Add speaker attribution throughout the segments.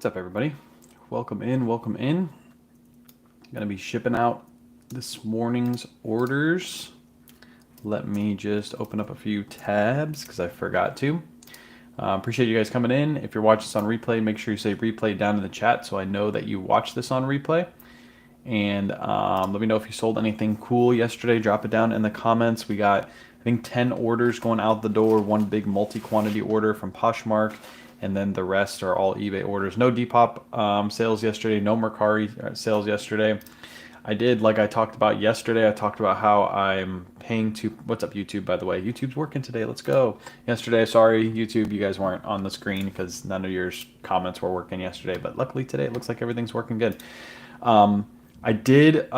Speaker 1: What's up, everybody? Welcome in, welcome in. Gonna be shipping out this morning's orders. Let me just open up a few tabs because I forgot to. Appreciate you guys coming in. If you're watching this on replay, make sure you say replay down in the chat so I know that you watched this on replay. And let me know if you sold anything cool yesterday. Drop it down in the comments. We got, I think, 10 orders going out the door. One big multi-quantity order from Poshmark. And then the rest are all eBay orders. No Depop sales yesterday. No Mercari sales yesterday. I did, like I talked about yesterday, I talked about how I'm paying to, what's up YouTube, by the way? YouTube's working today, let's go. Yesterday, sorry, YouTube, you guys weren't on the screen because none of your comments were working yesterday, but luckily today it looks like everything's working good. I did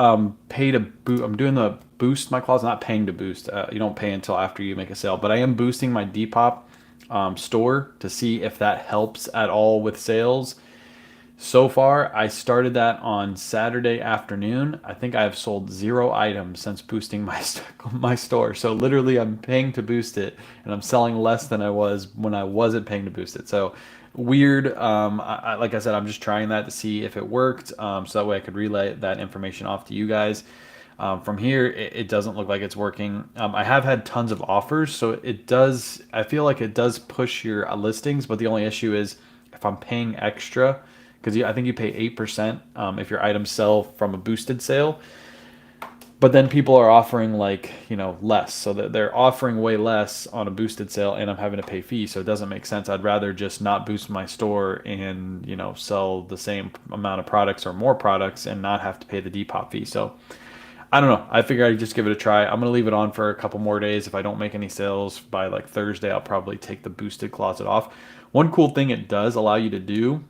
Speaker 1: pay to boost, I'm doing the boost my closet, not paying to boost. You don't pay until after you make a sale, but I am boosting my Depop store to see if that helps at all with sales. So far, I started that on Saturday afternoon. I think I have sold 0 items since boosting my store. So literally, I'm paying to boost it, and I'm selling less than I was when I wasn't paying to boost it. So weird. Like I said, I'm just trying that to see if it worked, so that way I could relay that information off to you guys. From here, it doesn't look like it's working. I have had tons of offers, so it does. I feel like it does push your listings, but the only issue is if I'm paying extra, because I think you pay 8% if your items sell from a boosted sale. But then people are offering less, so that they're offering way less on a boosted sale, and I'm having to pay fees, so it doesn't make sense. I'd rather just not boost my store and sell the same amount of products or more products and not have to pay the Depop fee. So I don't know. I figure I'd just give it a try. I'm gonna leave it on for a couple more days. If I don't make any sales by like Thursday, I'll probably take the boosted closet off. One cool thing it does allow you to do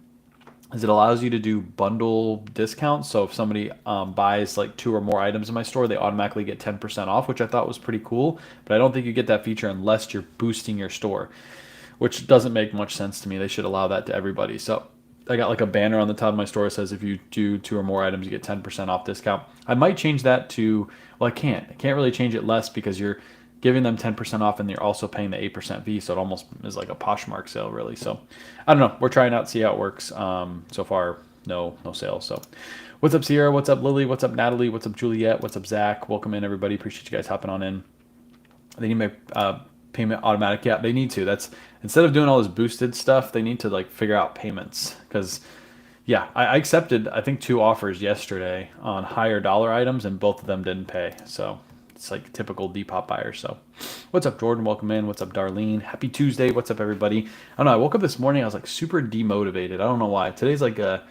Speaker 1: is it allows you to do bundle discounts. So if somebody buys like 2 or more items in my store, they automatically get 10% off, which I thought was pretty cool. But I don't think you get that feature unless you're boosting your store, which doesn't make much sense to me. They should allow that to everybody. So I got like a banner on the top of my store that says if you do 2 or more items, you get 10% off discount. I might change that to, well, I can't really change it less because you're giving them 10% off and you're also paying the 8% fee. So it almost is like a Poshmark sale, really. So I don't know. We're trying out, see how it works. So far, no sales. So what's up, Sierra? What's up, Lily? What's up, Natalie? What's up, Juliet? What's up, Zach? Welcome in, everybody. Appreciate you guys hopping on in. They need my payment automatic. Yeah, they need to. That's, instead of doing all this boosted stuff, they need to like figure out payments. Because yeah, I accepted I think 2 offers yesterday on higher dollar items, and both of them didn't pay. So it's like typical Depop buyers. So what's up, Jordan? Welcome in. What's up, Darlene? Happy Tuesday. What's up, everybody? I don't know. I woke up this morning, I was like super demotivated. I don't know why. Today's like I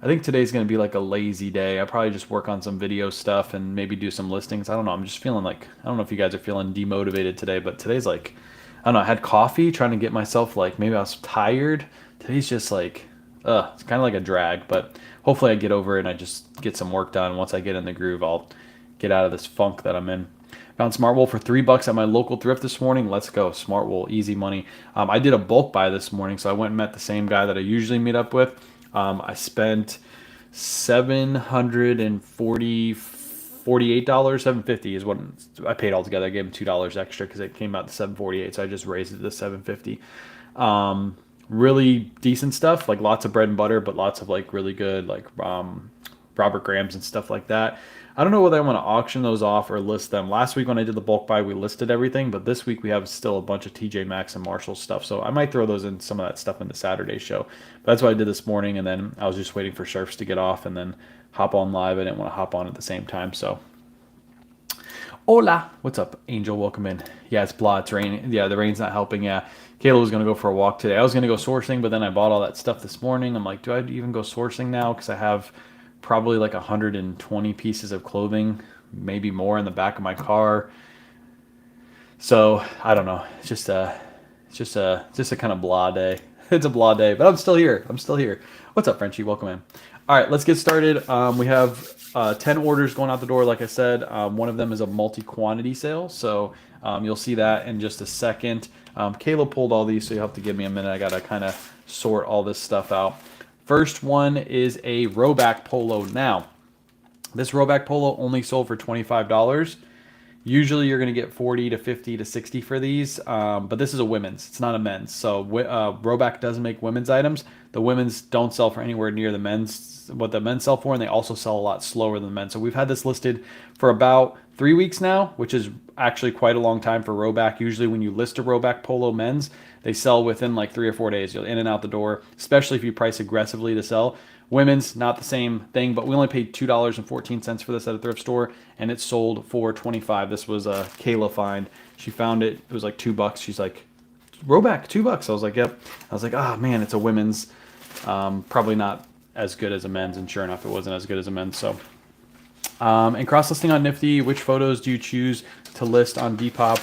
Speaker 1: think today's going to be like a lazy day. I probably just work on some video stuff and maybe do some listings. I don't know. I'm just feeling like, I don't know if you guys are feeling demotivated today, but today's like, I don't know. I had coffee trying to get myself, like, maybe I was tired. Today's just like, it's kind of like a drag, but hopefully I get over it and I just get some work done. Once I get in the groove, I'll get out of this funk that I'm in. Found Smartwool for $3 at my local thrift this morning. Let's go. Smartwool, easy money. I did a bulk buy this morning, so I went and met the same guy that I usually meet up with. I spent $748, $750 is what I paid altogether. I gave him $2 extra because it came out to $748, so I just raised it to $750. Really decent stuff, like lots of bread and butter, but lots of like really good like Robert Graham's and stuff like that. I don't know whether I want to auction those off or list them. Last week when I did the bulk buy, we listed everything, but this week we have still a bunch of TJ Maxx and Marshall stuff, so I might throw those in, some of that stuff in the Saturday show. But that's what I did this morning, and then I was just waiting for Surfs to get off and then hop on live. I didn't want to hop on at the same time, so. Hola. What's up, Angel? Welcome in. Yeah, it's blah. It's raining. Yeah, the rain's not helping. Yeah. Kayla was going to go for a walk today. I was going to go sourcing, but then I bought all that stuff this morning. I'm like, do I even go sourcing now? Because I have probably like 120 pieces of clothing, maybe more, in the back of my car. So I don't know. It's just a kind of blah day. It's a blah day, but I'm still here. What's up, Frenchie? Welcome in. All right, let's get started. We have 10 orders going out the door. Like I said, one of them is a multi-quantity sale, so you'll see that in just a second. Kayla pulled all these, so you'll have to give me a minute. I gotta kind of sort all this stuff out. First one is a Rhoback polo. Now, this Rhoback polo only sold for $25. Usually you're going to get 40 to 50 to 60 for these, but this is a women's. It's not a men's. So Roback does make women's items. The women's don't sell for anywhere near the men's, what the men's sell for, and they also sell a lot slower than the men. So we've had this listed for about 3 weeks now, which is actually quite a long time for Roback. Usually when you list a Roback Polo men's, they sell within like 3 or 4 days. You're in and out the door, especially if you price aggressively to sell. Women's, not the same thing, but we only paid $2.14 for this at a thrift store, and it sold for $25. This was a Kayla find. She found it. It was like $2. She's like, Roback, $2. I was like, yep. I was like, ah, man, it's a women's. Probably not as good as a men's, and sure enough, it wasn't as good as a men's. So, and cross listing on Nifty. Which photos do you choose to list on Depop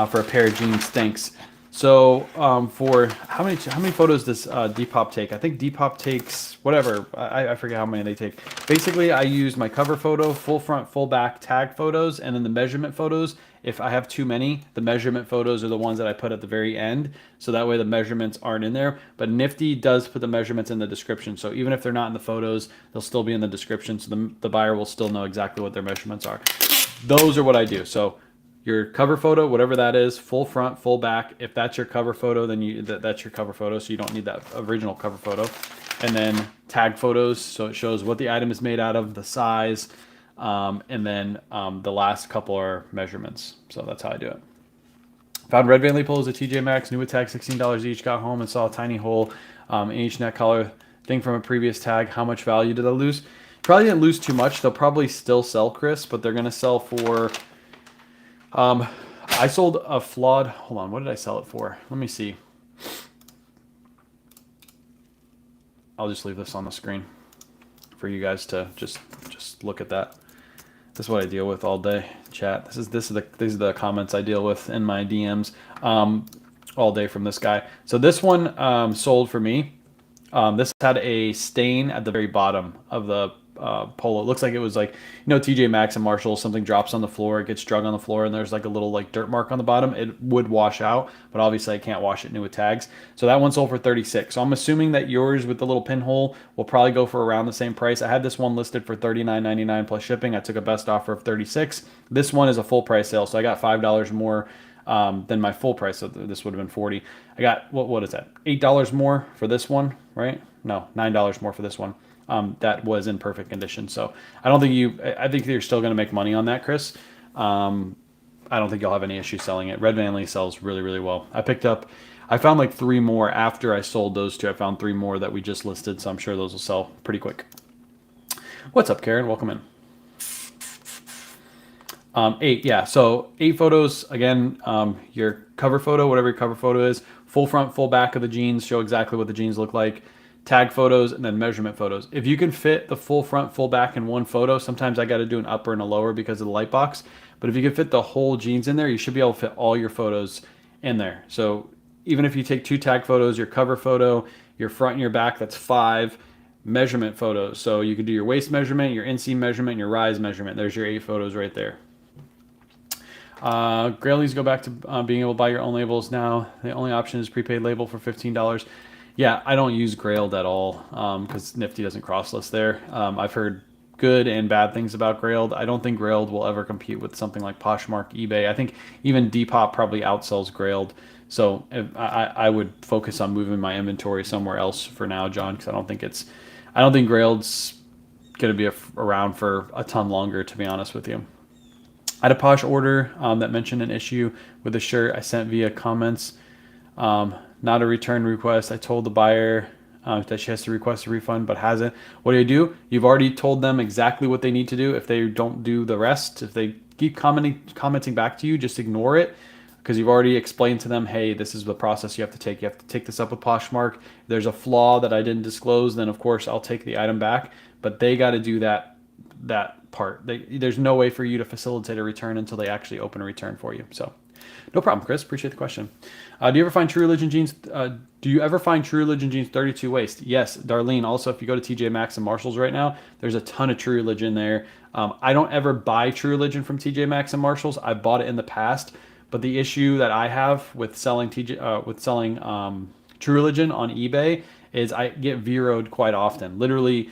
Speaker 1: for a pair of jeans? Thanks. So for how many photos does Depop take? I think Depop takes whatever. I forget how many they take. Basically, I use my cover photo, full front, full back tag photos, and then the measurement photos. If I have too many, the measurement photos are the ones that I put at the very end, so that way the measurements aren't in there. But Nifty does put the measurements in the description, so even if they're not in the photos, they'll still be in the description, so the buyer will still know exactly what their measurements are. Those are what I do. So your cover photo, whatever that is, full front, full back. If that's your cover photo, then that's your cover photo, so you don't need that original cover photo. And then tag photos, so it shows what the item is made out of, the size, and then the last couple are measurements. So that's how I do it. Found red Van Lee polos at TJ Maxx, new with tag, $16 each. Got home and saw a tiny hole in each neck collar thing from a previous tag. How much value did I lose? Probably didn't lose too much. They'll probably still sell, Chris, but they're gonna sell for. I sold a flawed. Hold on, what did I sell it for? Let me see. I'll just leave this on the screen for you guys to just look at that. This is what I deal with all day, chat. These are the comments I deal with in my DMs all day from this guy. So this one sold for me. This had a stain at the very bottom of the polo. It looks like it was like, TJ Maxx and Marshalls, something drops on the floor, it gets drug on the floor, and there's like a little like dirt mark on the bottom. It would wash out, but obviously I can't wash it new with tags. So that one sold for 36. So I'm assuming that yours with the little pinhole will probably go for around the same price. I had this one listed for $39.99 plus shipping. I took a best offer of 36. This one is a full price sale, so I got $5 more than my full price. So this would have been 40. I got, what is that? $8 more for this one, right? No, $9 more for this one. That was in perfect condition. So I don't think I think you're still going to make money on that, Chris. I don't think you'll have any issue selling it. Red Van Lee sells really, really well. I found like 3 more after I sold those 2. I found 3 more that we just listed. So I'm sure those will sell pretty quick. What's up, Karen? Welcome in. 8, yeah. So 8 photos. Again, your cover photo, whatever your cover photo is, full front, full back of the jeans, show exactly what the jeans look like. Tag photos, and then measurement photos. If you can fit the full front, full back in one photo, sometimes I got to do an upper and a lower because of the light box. But if you can fit the whole jeans in there, you should be able to fit all your photos in there. So even if you take 2 tag photos, your cover photo, your front and your back, that's 5 measurement photos. So you could do your waist measurement, your inseam measurement, and your rise measurement. There's your 8 photos right there. Grailies go back to being able to buy your own labels now. The only option is prepaid label for $15. Yeah, I don't use Grailed at all because Nifty doesn't cross-list there. I've heard good and bad things about Grailed. I don't think Grailed will ever compete with something like Poshmark, eBay. I think even Depop probably outsells Grailed. So I would focus on moving my inventory somewhere else for now, John, because I don't think Grailed's going to be around for a ton longer, to be honest with you. I had a Posh order that mentioned an issue with a shirt I sent via comments. Not a return request. I told the buyer that she has to request a refund, but hasn't. What do? You've already told them exactly what they need to do. If they don't do the rest, if they keep commenting back to you, just ignore it because you've already explained to them, hey, this is the process you have to take. You have to take this up with Poshmark. If there's a flaw that I didn't disclose, then of course I'll take the item back. But they got to do that part. There's no way for you to facilitate a return until they actually open a return for you. So. No problem, Chris. Appreciate the question. Do you ever find True Religion jeans? 32 waist? Yes, Darlene. Also, if you go to TJ Maxx and Marshalls right now, there's a ton of True Religion there. I don't ever buy True Religion from TJ Maxx and Marshalls. I bought it in the past, but the issue that I have with selling True Religion on eBay is I get zeroed quite often. Literally,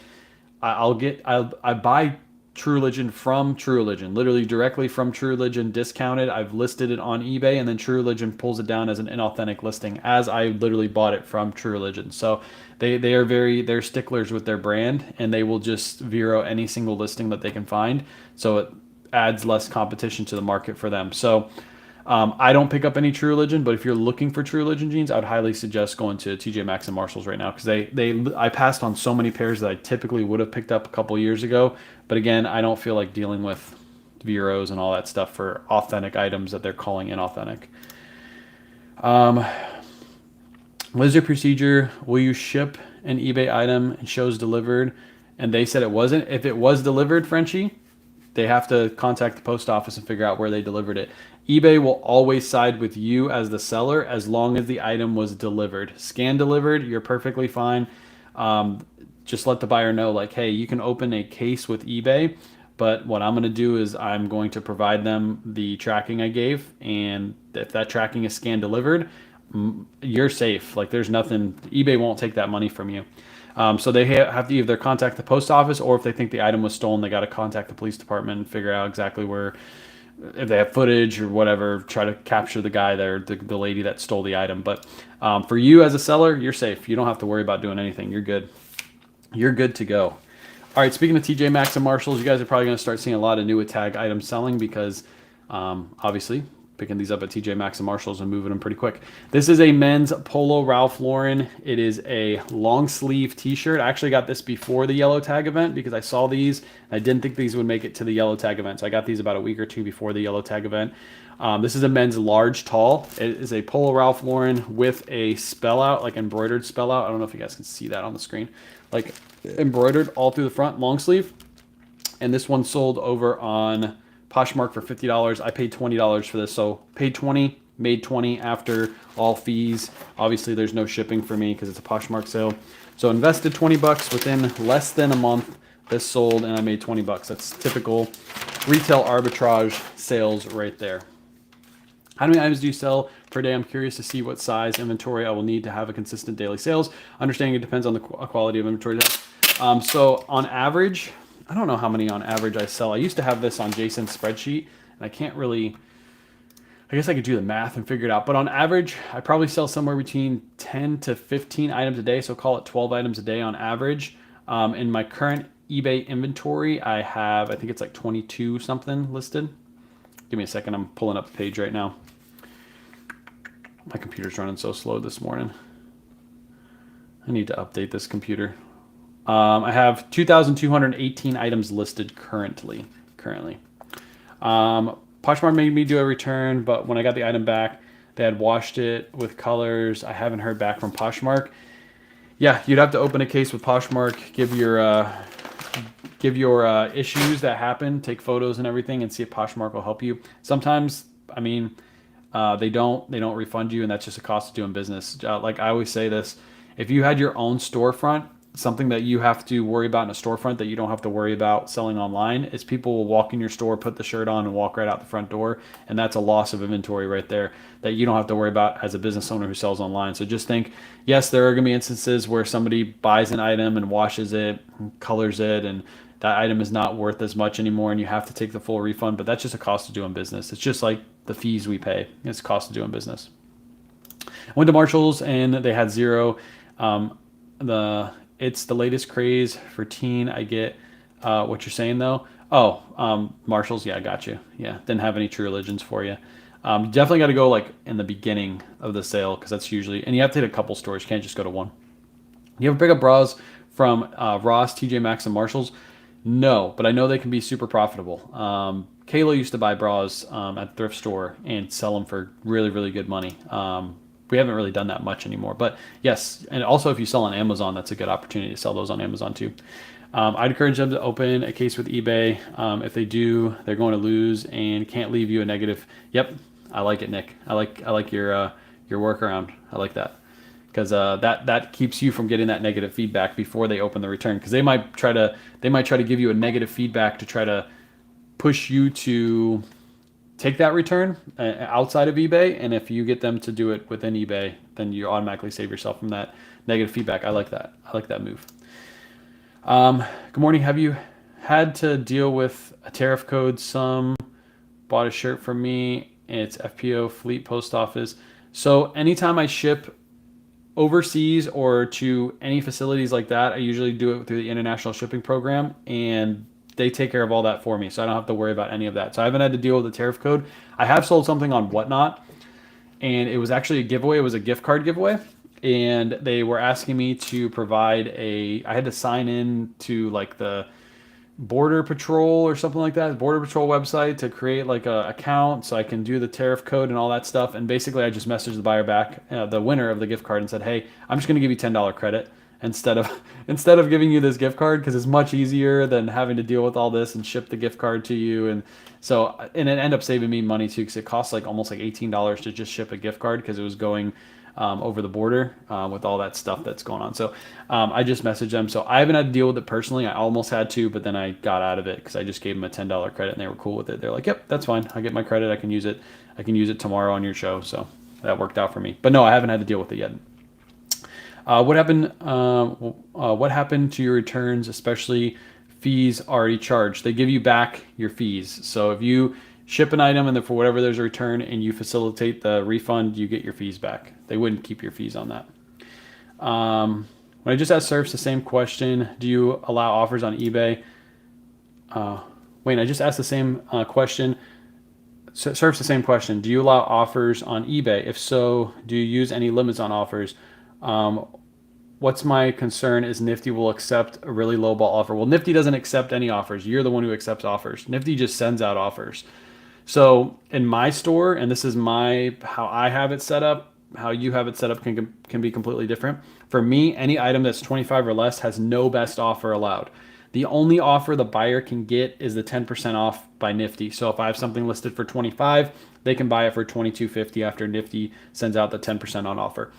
Speaker 1: I buy True Religion from True Religion, literally directly from True Religion, discounted. I've listed it on eBay, and then True Religion pulls it down as an inauthentic listing, as I literally bought it from True Religion. So they're sticklers with their brand, and they will just zero any single listing that they can find. So it adds less competition to the market for them. So I don't pick up any True Religion, but if you're looking for True Religion jeans, I would highly suggest going to TJ Maxx and Marshalls right now, because I passed on so many pairs that I typically would have picked up a couple years ago. But again, I don't feel like dealing with Veros and all that stuff for authentic items that they're calling inauthentic. What is your procedure? Will you ship an eBay item and shows delivered? And they said it wasn't. If it was delivered, Frenchie, they have to contact the post office and figure out where they delivered it. eBay will always side with you as the seller as long as the item was delivered. Scan delivered, you're perfectly fine. Just let the buyer know, like, hey, you can open a case with eBay, but what I'm going to do is I'm going to provide them the tracking I gave, and if that tracking is scan delivered, you're safe. Like, there's nothing, eBay won't take that money from you. So they have to either contact the post office, or if they think the item was stolen, they got to contact the police department and figure out exactly where, if they have footage or whatever, try to capture the guy there, the lady that stole the item. But for you as a seller, you're safe. You don't have to worry about doing anything. You're good. You're good to go. All right, speaking of TJ Maxx and Marshalls, you guys are probably going to start seeing a lot of new tag items selling because obviously picking these up at TJ Maxx and Marshalls and moving them pretty quick. This is a men's Polo Ralph Lauren. It is a long sleeve t-shirt. I actually got this before the yellow tag event because I saw these. I didn't think these would make it to the yellow tag event. So I got these about a week or two before the yellow tag event. This is a men's large tall. It is a Polo Ralph Lauren with a spell out, like embroidered spell out. I don't know if you guys can see that on the screen. Like embroidered all through the front, long sleeve. And this one sold over on Poshmark for $50. I paid $20 for this, so paid $20, made $20 after all fees. Obviously, there's no shipping for me because it's a Poshmark sale. So invested $20 within less than a month. This sold and I made $20. That's typical retail arbitrage sales right there. How many items do you sell per day? I'm curious to see what size inventory I will need to have a consistent daily sales. Understanding it depends on the quality of inventory. So on average, I don't know how many on average I sell. I used to have this on Jason's spreadsheet, and I can't really, I guess I could do the math and figure it out. But on average, I probably sell somewhere between 10 to 15 items a day. So call it 12 items a day on average. In my current eBay inventory, I have, I think it's like 22 something listed. Give me a second. I'm pulling up the page right now. My computer's running so slow this morning. I need to update this computer. I have 2,218 items listed currently. Poshmark made me do a return, but when I got the item back, they had washed it with colors. I haven't heard back from Poshmark. Yeah, you'd have to open a case with Poshmark, give your issues that happen, take photos and everything, and see if Poshmark will help you. Sometimes, I mean, they don't refund you, and that's just a cost of doing business. Like I always say this, if you had your own storefront, something that you have to worry about in a storefront that you don't have to worry about selling online is people will walk in your store, put the shirt on, and walk right out the front door, and that's a loss of inventory right there that you don't have to worry about as a business owner who sells online. So just think, yes, there are going to be instances where somebody buys an item and washes it, and colors it, and that item is not worth as much anymore, and you have to take the full refund, but that's just a cost of doing business. It's just like the fees we pay. It's a cost of doing business. I went to Marshalls, and they had zero. It's the latest craze for teen. I get what you're saying, though. Oh, Marshalls, yeah, I got you. Yeah, didn't have any True Religions for you. You definitely got to go like in the beginning of the sale because that's usually, and you have to hit a couple stores. You can't just go to one. You ever pick up bras from Ross, TJ Maxx, and Marshalls? No, but I know they can be super profitable. Kayla used to buy bras at the thrift store and sell them for really, really good money. We haven't really done that much anymore, but yes. And also if you sell on Amazon, that's a good opportunity to sell those on Amazon too. I'd encourage them to open a case with eBay. If they do, they're going to lose and can't leave you a negative. Yep. I like it, Nick. I like your workaround. I like that because that keeps you from getting that negative feedback before they open the return. Cause they might try to give you a negative feedback to try to push you to take that return outside of eBay, and if you get them to do it within eBay, then you automatically save yourself from that negative feedback. I like that. I like that move. Good morning. Have had to deal with a tariff code. Some bought a shirt from me. It's FPO Fleet Post Office. So anytime I ship overseas or to any facilities like that, I usually do it through the international shipping program, and they take care of all that for me. So I don't have to worry about any of that. So I haven't had to deal with the tariff code. I have sold something on Whatnot, and it was actually a giveaway. It was a gift card giveaway. And they were asking me to provide I had to sign in to like the Border Patrol or something like that, Border Patrol website, to create like a account so I can do the tariff code and all that stuff. And basically, I just messaged the buyer back, the winner of the gift card, and said, "Hey, I'm just going to give you $10 credit instead of giving you this gift card, because it's much easier than having to deal with all this and ship the gift card to you." And so, and it ended up saving me money too, because it costs like almost like $18 to just ship a gift card, because it was going over the border with all that stuff that's going on. So I just messaged them. So I haven't had to deal with it personally. I almost had to, but then I got out of it because I just gave them a $10 credit and they were cool with it. They're like, "Yep, that's fine. I get my credit. I can use it. I can use it tomorrow on your show." So that worked out for me. But no, I haven't had to deal with it yet. What happened? What happened to your returns, especially fees already charged? They give you back your fees. So if you ship an item and then for whatever there's a return and you facilitate the refund, you get your fees back. They wouldn't keep your fees on that. When I just asked Surfs the same question, do you allow offers on eBay? Wait, I just asked the same question. Surfs the same question. Do you allow offers on eBay? If so, do you use any limits on offers? What's my concern is Nifty will accept a really low ball offer. Well, Nifty doesn't accept any offers. You're the one who accepts offers. Nifty just sends out offers. So in my store, and this is how I have it set up, how you have it set up can be completely different. For me, any item that's 25 or less has no best offer allowed. The only offer the buyer can get is the 10% off by Nifty. So if I have something listed for 25, they can buy it for $22.50 after Nifty sends out the 10% on offer.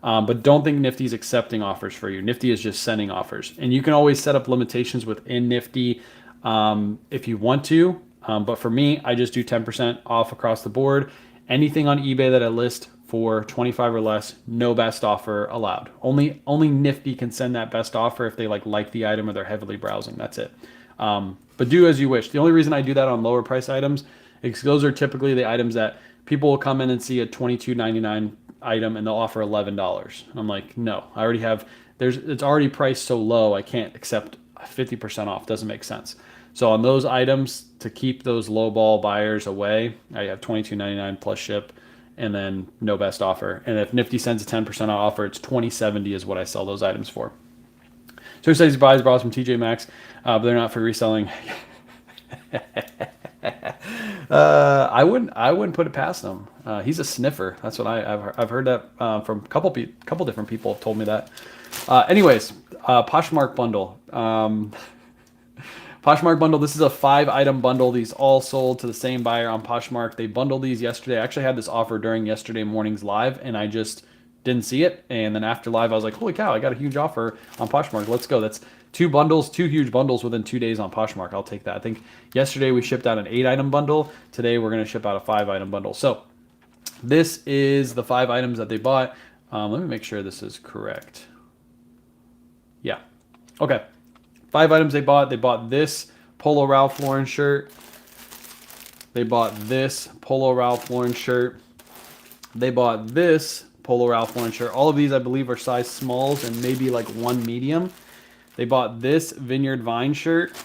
Speaker 1: But don't think Nifty's accepting offers for you. Nifty is just sending offers. And you can always set up limitations within Nifty if you want to. But for me, I just do 10% off across the board. Anything on eBay that I list for 25 or less, no best offer allowed. Only Nifty can send that best offer if they like the item or they're heavily browsing. That's it. But do as you wish. The only reason I do that on lower price items is those are typically the items that people will come in and see a $22.99 item and they'll offer $11. And I'm like, no, I already have. It's already priced so low, I can't accept 50% off. Doesn't make sense. So on those items, to keep those low ball buyers away, I have $22.99 plus ship, and then no best offer. And if Nifty sends a 10% offer, it's $20.70 is what I sell those items for. So he says he buys bras from TJ Maxx, but they're not for reselling. I wouldn't put it past him. He's a sniffer. That's what I've heard that from a couple different people have told me that. Anyways, Poshmark bundle. Poshmark bundle. This is a 5-item bundle. These all sold to the same buyer on Poshmark. They bundled these yesterday. I actually had this offer during yesterday morning's live, and I just didn't see it. And then after live, I was like, holy cow, I got a huge offer on Poshmark. Let's go. That's 2 huge bundles within 2 days on Poshmark. I'll take that. I think yesterday we shipped out an 8-item bundle. Today we're going to ship out a 5-item bundle. So this is the 5 items that they bought. Let me make sure this is correct. Yeah. Okay. 5 items they bought. They bought this Polo Ralph Lauren shirt. They bought this Polo Ralph Lauren shirt. They bought this Polo Ralph Lauren shirt. All of these, I believe, are size smalls and maybe like 1 medium. They bought this Vineyard Vine shirt.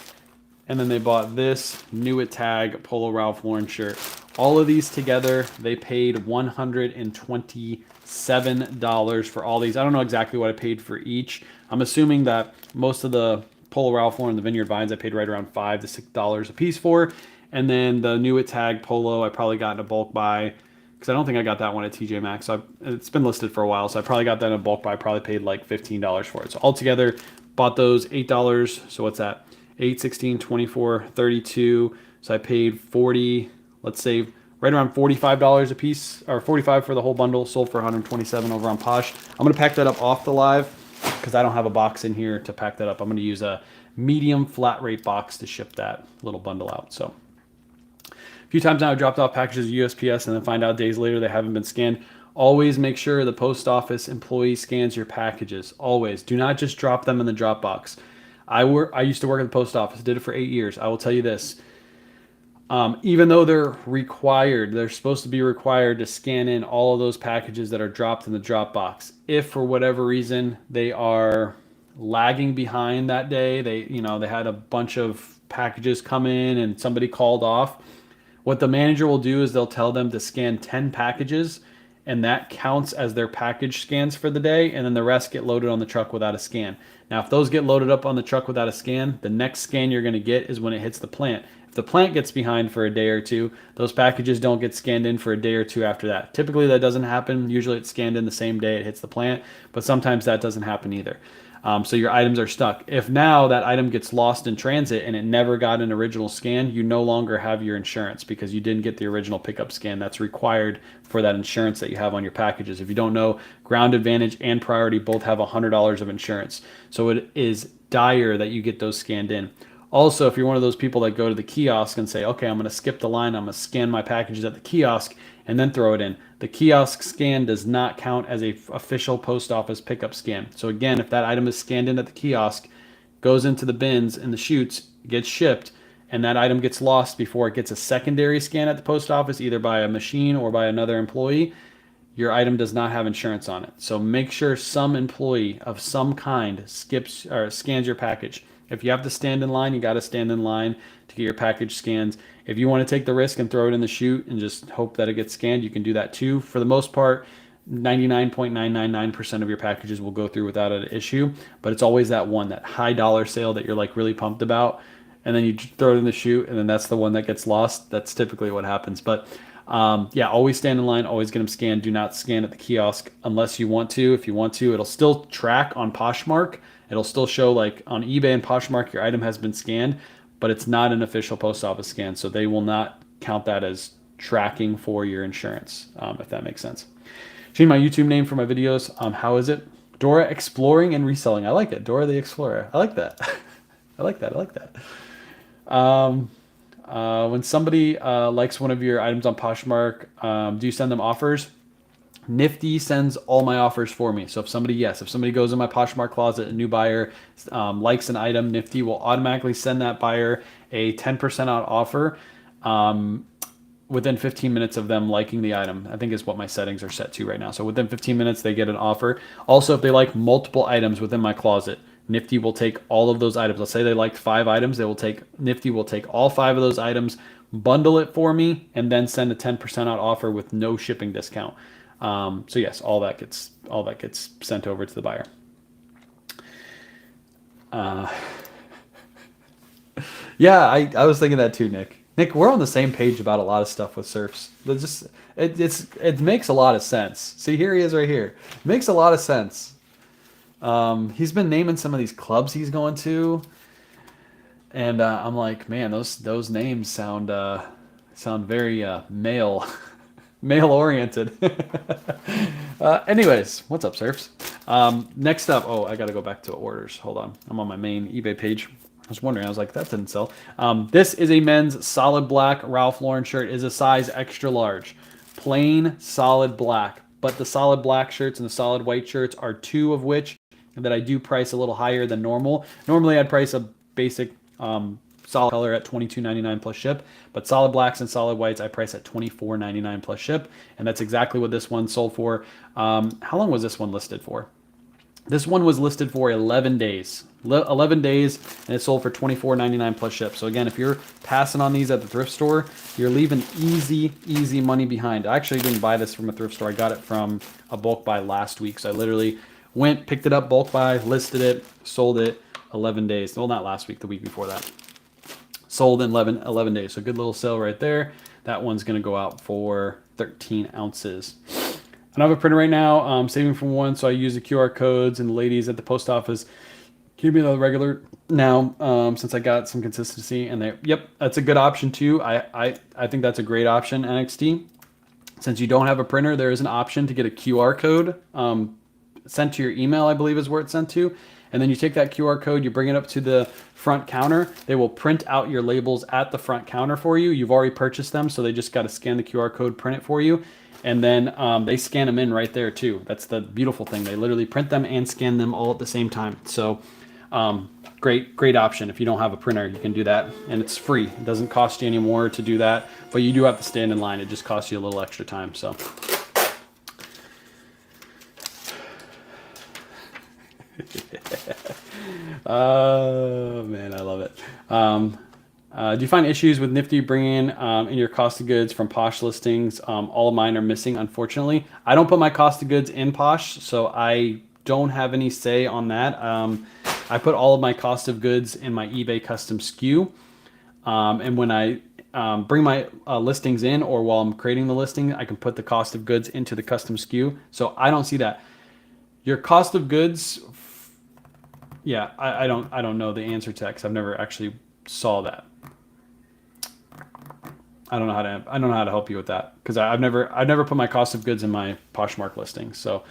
Speaker 1: And then they bought this New It Tag Polo Ralph Lauren shirt. All of these together, they paid $127 for all these. I don't know exactly what I paid for each. I'm assuming that most of the Polo Ralph Lauren, the Vineyard Vines, I paid right around $5 to $6 a piece for. And then the New It Tag Polo, I probably got in a bulk buy, because I don't think I got that one at TJ Maxx. So it's been listed for a while, so I probably got that in a bulk buy. I probably paid like $15 for it. So altogether, bought those $8. So what's that? 8, 16, 24, 32. So I paid 40, let's say right around $45 a piece, or 45 for the whole bundle, sold for 127 over on Posh. I'm going to pack that up off the live because I don't have a box in here to pack that up. I'm going to use a medium flat rate box to ship that little bundle out. So a few times now I dropped off packages at USPS and then find out days later they haven't been scanned. Always make sure the post office employee scans your packages. Always. Do not just drop them in the drop box. I used to work at the post office, did it for 8 years. I will tell you this. Even though they're supposed to be required to scan in all of those packages that are dropped in the drop box. If for whatever reason they are lagging behind that day, they had a bunch of packages come in and somebody called off. What the manager will do is they'll tell them to scan 10 packages, and that counts as their package scans for the day, and then the rest get loaded on the truck without a scan. Now, if those get loaded up on the truck without a scan, the next scan you're going to get is when it hits the plant. If the plant gets behind for a day or two, those packages don't get scanned in for a day or two after that. Typically, that doesn't happen. Usually, it's scanned in the same day it hits the plant, but sometimes that doesn't happen either. So your items are stuck. If now that item gets lost in transit and it never got an original scan, you no longer have your insurance because you didn't get the original pickup scan. That's required for that insurance that you have on your packages. If you don't know, Ground Advantage and Priority both have $100 of insurance. So it is dire that you get those scanned in. Also, if you're one of those people that go to the kiosk and say, okay, I'm going to skip the line, I'm going to scan my packages at the kiosk and then throw it in. The kiosk scan does not count as a official post office pickup scan. So again, if that item is scanned in at the kiosk, goes into the bins and the chutes, gets shipped, and that item gets lost before it gets a secondary scan at the post office, either by a machine or by another employee, your item does not have insurance on it. So make sure some employee of some kind skips or scans your package. If you have to stand in line, you got to stand in line to get your package scanned. If you want to take the risk and throw it in the chute and just hope that it gets scanned, you can do that too. For the most part, 99.999% of your packages will go through without an issue, but it's always that one, that high dollar sale that you're like really pumped about, and then you throw it in the chute, and then that's the one that gets lost. That's typically what happens. But yeah, always stand in line, always get them scanned. Do not scan at the kiosk unless you want to. If you want to, it'll still track on Poshmark. It'll still show like on eBay and Poshmark your item has been scanned, but it's not an official post office scan, so they will not count that as tracking for your insurance, if that makes sense. Change my YouTube name for my videos. How is it? Dora Exploring and Reselling. I like it. Dora the Explorer. I like that. I like that. I like that. When somebody likes one of your items on Poshmark, do you send them offers? Nifty sends all my offers for me. So if somebody goes in my Poshmark closet, a new buyer likes an item, Nifty will automatically send that buyer a 10% out offer within 15 minutes of them liking the item. I think is what my settings are set to right now. So within 15 minutes, they get an offer. Also, if they like multiple items within my closet, Nifty will take all of those items. Let's say they liked 5 items. Nifty will take all 5 of those items, bundle it for me, and then send a 10% out offer with no shipping discount. So yes, all that gets sent over to the buyer. Yeah, I was thinking that too, Nick. Nick, we're on the same page about a lot of stuff with surfs. It makes a lot of sense. See, here he is right here. It makes a lot of sense. He's been naming some of these clubs he's going to, and I'm like, man, those names sound very male. Male oriented. Anyways, what's up, surfs? Next up, I got to go back to orders. Hold on. I'm on my main eBay page. I was wondering, I was like, that didn't sell. This is a men's solid black Ralph Lauren shirt. It is a size extra large. Plain solid black. But the solid black shirts and the solid white shirts are two of which that I do price a little higher than normal. Normally I'd price a basic solid color at $22.99 plus ship, but solid blacks and solid whites I price at $24.99 plus ship, and that's exactly what this one sold for. How long was this one listed for? This one was listed for 11 days. 11 days, and it sold for $24.99 plus ship. So again, if you're passing on these at the thrift store, you're leaving easy money behind. I actually didn't buy this from a thrift store. I got it from a bulk buy last week. So I literally went, picked it up, bulk buy, listed it, sold it 11 days. Well, not last week, the week before that. Sold in 11 days. So good little sale right there. That one's going to go out for 13 ounces. I don't have a printer right now. I'm saving for one, so I use the QR codes, and the ladies at the post office give me the regular now, since I got some consistency. And yep, that's a good option too. I think that's a great option, NXT. Since you don't have a printer, there is an option to get a QR code sent to your email, I believe is where it's sent to. And then you take that QR code, you bring it up to the front counter. They will print out your labels at the front counter for you. You've already purchased them, so they just got to scan the QR code, print it for you. And then they scan them in right there too. That's the beautiful thing. They literally print them and scan them all at the same time. So Great option. If you don't have a printer, you can do that, and it's free. It doesn't cost you any more to do that, but you do have to stand in line. It just costs you a little extra time. So. Oh man, I love it. Do you find issues with Nifty bringing in your cost of goods from Posh listings? All of mine are missing, unfortunately. I don't put my cost of goods in Posh, so I don't have any say on that. I put all of my cost of goods in my eBay custom SKU, and when I bring my listings in, or while I'm creating the listing, I can put the cost of goods into the custom SKU. So I don't see that. Your cost of goods, yeah, I don't know the answer to that because I've never actually saw that. I don't know how to help you with that because I've never put my cost of goods in my Poshmark listing. So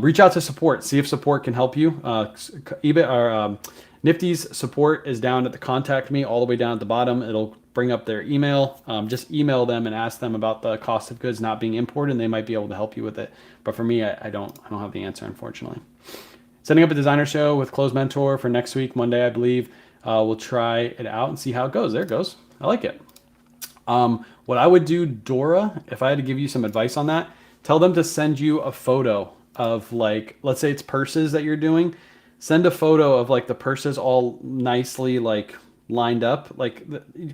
Speaker 1: reach out to support, see if support can help you. eBay or Nifty's support is down at the contact me, all the way down at the bottom. It'll bring up their email. Just email them and ask them about the cost of goods not being imported, and they might be able to help you with it. But for me, I don't have the answer, unfortunately. Setting up a designer show with Close Mentor for next week, Monday, I believe. We'll try it out and see how it goes. There it goes. I like it. What I would do, Dora, if I had to give you some advice on that, tell them to send you a photo of, like, let's say it's purses that you're doing. Send a photo of like the purses all nicely like lined up. Like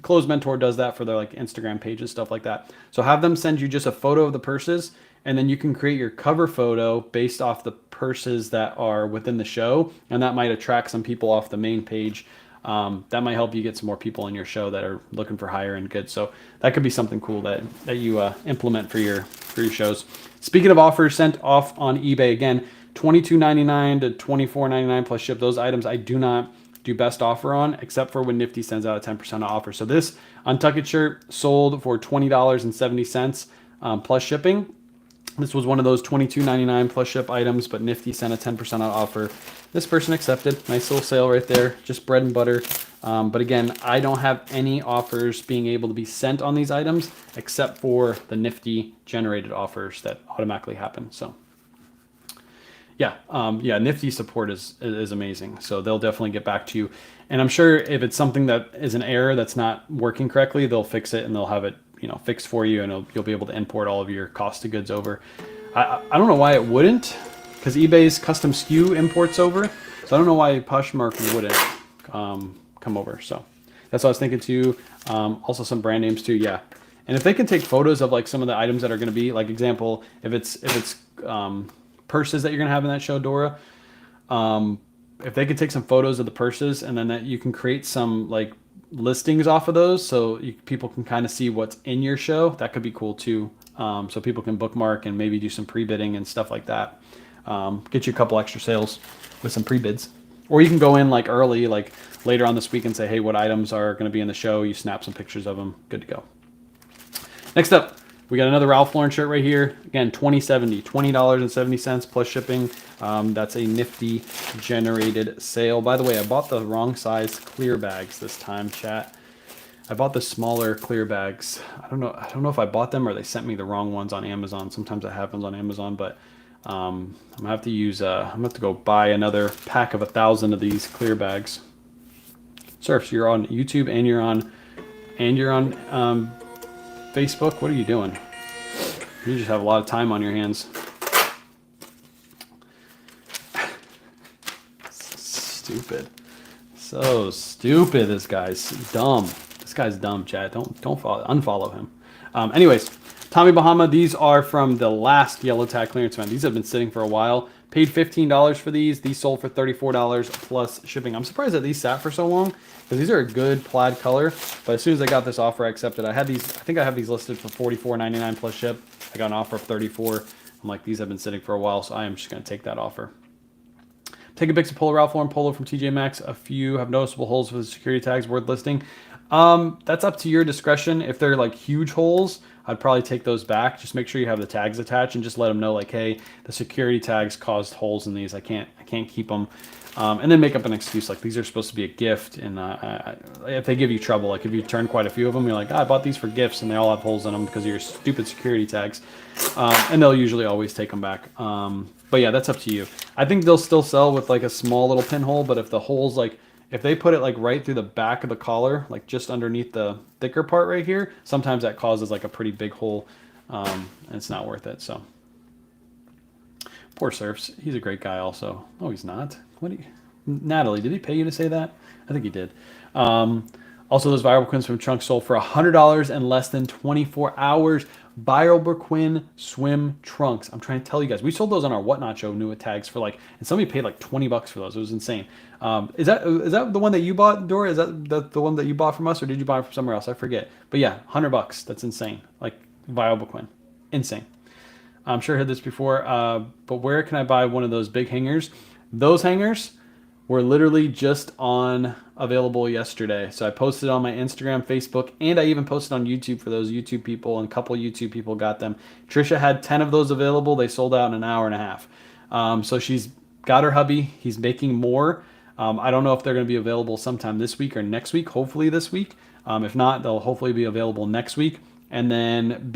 Speaker 1: Close Mentor does that for their like Instagram page and stuff like that. So have them send you just a photo of the purses, and then you can create your cover photo based off the purses that are within the show, and that might attract some people off the main page. That might help you get some more people in your show that are looking for higher end goods. So that could be something cool that you implement for your shows. Speaking of offers sent off on eBay, again, $22.99 to $24.99 plus ship. Those items I do not do best offer on, except for when Nifty sends out a 10% offer. So this Untucked shirt sold for $20.70 plus shipping. This was one of those $22.99 plus ship items, but Nifty sent a 10% offer. This person accepted. Nice little sale right there, just bread and butter. But again, I don't have any offers being able to be sent on these items except for the Nifty generated offers that automatically happen. So yeah, Nifty support is amazing. So they'll definitely get back to you. And I'm sure if it's something that is an error that's not working correctly, they'll fix it and they'll have it fixed for you, and you'll be able to import all of your cost of goods over. I don't know why it wouldn't, because eBay's custom SKU imports over. So I don't know why Poshmark wouldn't come over. So that's what I was thinking too. Also some brand names too, yeah. And if they can take photos of like some of the items that are going to be, like example, if it's purses that you're going to have in that show, Dora, if they could take some photos of the purses, and then that you can create some like listings off of those, so people can kind of see what's in your show. That could be cool too. So people can bookmark and maybe do some pre-bidding and stuff like that. Get you a couple extra sales with some pre-bids. Or you can go in like early, like later on this week, and say, hey, what items are going to be in the show? You snap some pictures of them. Good to go. Next up, we got another Ralph Lauren shirt right here. Again, $20.70 plus shipping. That's a Nifty generated sale. By the way, I bought the wrong size clear bags this time, chat. I bought the smaller clear bags. I don't know if I bought them or they sent me the wrong ones on Amazon. Sometimes that happens on Amazon, but I'm gonna have to use. I'm gonna have to go buy another pack of 1,000 of these clear bags. Surfs, you're on YouTube and you're on Facebook. What are you doing? You just have a lot of time on your hands. Stupid. So stupid. This guy's dumb. This guy's dumb, Chad. Don't unfollow him. Anyways, Tommy Bahama. These are from the last yellow tag clearance event. These have been sitting for a while. Paid $15 for these. These sold for $34 plus shipping. I'm surprised that these sat for so long, because these are a good plaid color. But as soon as I got this offer, I accepted. I had these. I think I have these listed for $44.99 plus ship. I got an offer of $34. I'm like, these have been sitting for a while, so I am just going to take that offer. Taking pics of Polo, Ralph Lauren Polo from TJ Maxx. A few have noticeable holes with security tags worth listing. That's up to your discretion. If they're like huge holes, I'd probably take those back. Just make sure you have the tags attached and just let them know like, hey, the security tags caused holes in these. I can't keep them. And then make up an excuse like these are supposed to be a gift. And if they give you trouble, like if you turn quite a few of them, you're like, I bought these for gifts and they all have holes in them because of your stupid security tags. And they'll usually always take them back. But yeah, that's up to you. I think they'll still sell with like a small little pinhole, but if the hole's like, if they put it like right through the back of the collar, like just underneath the thicker part right here, sometimes that causes like a pretty big hole, and it's not worth it. So poor Surfs. He's a great guy also. Oh, he's not. What do you, Natalie, did he pay you to say that? I think he did. Also, those Viral Quins from Trunks sold for $100 in less than 24 hours. Viral Quinn swim trunks. I'm trying to tell you guys, we sold those on our Whatnot show, new with tags for like, and somebody paid like 20 bucks for those. It was insane. Is that the one that you bought, Dora? Is that the one that you bought from us, or did you buy it from somewhere else? I forget. But yeah, $100. That's insane. Like Viral Quinn, insane. I'm sure I heard this before, but where can I buy one of those big hangers? Those hangers were literally just on available yesterday. So I posted on my Instagram, Facebook, and I even posted on YouTube for those YouTube people, and a couple YouTube people got them. Trisha had 10 of those available. They sold out in an hour and a half. So she's got her hubby. He's making more. I don't know if they're going to be available sometime this week or next week, hopefully this week. If not, they'll hopefully be available next week. And then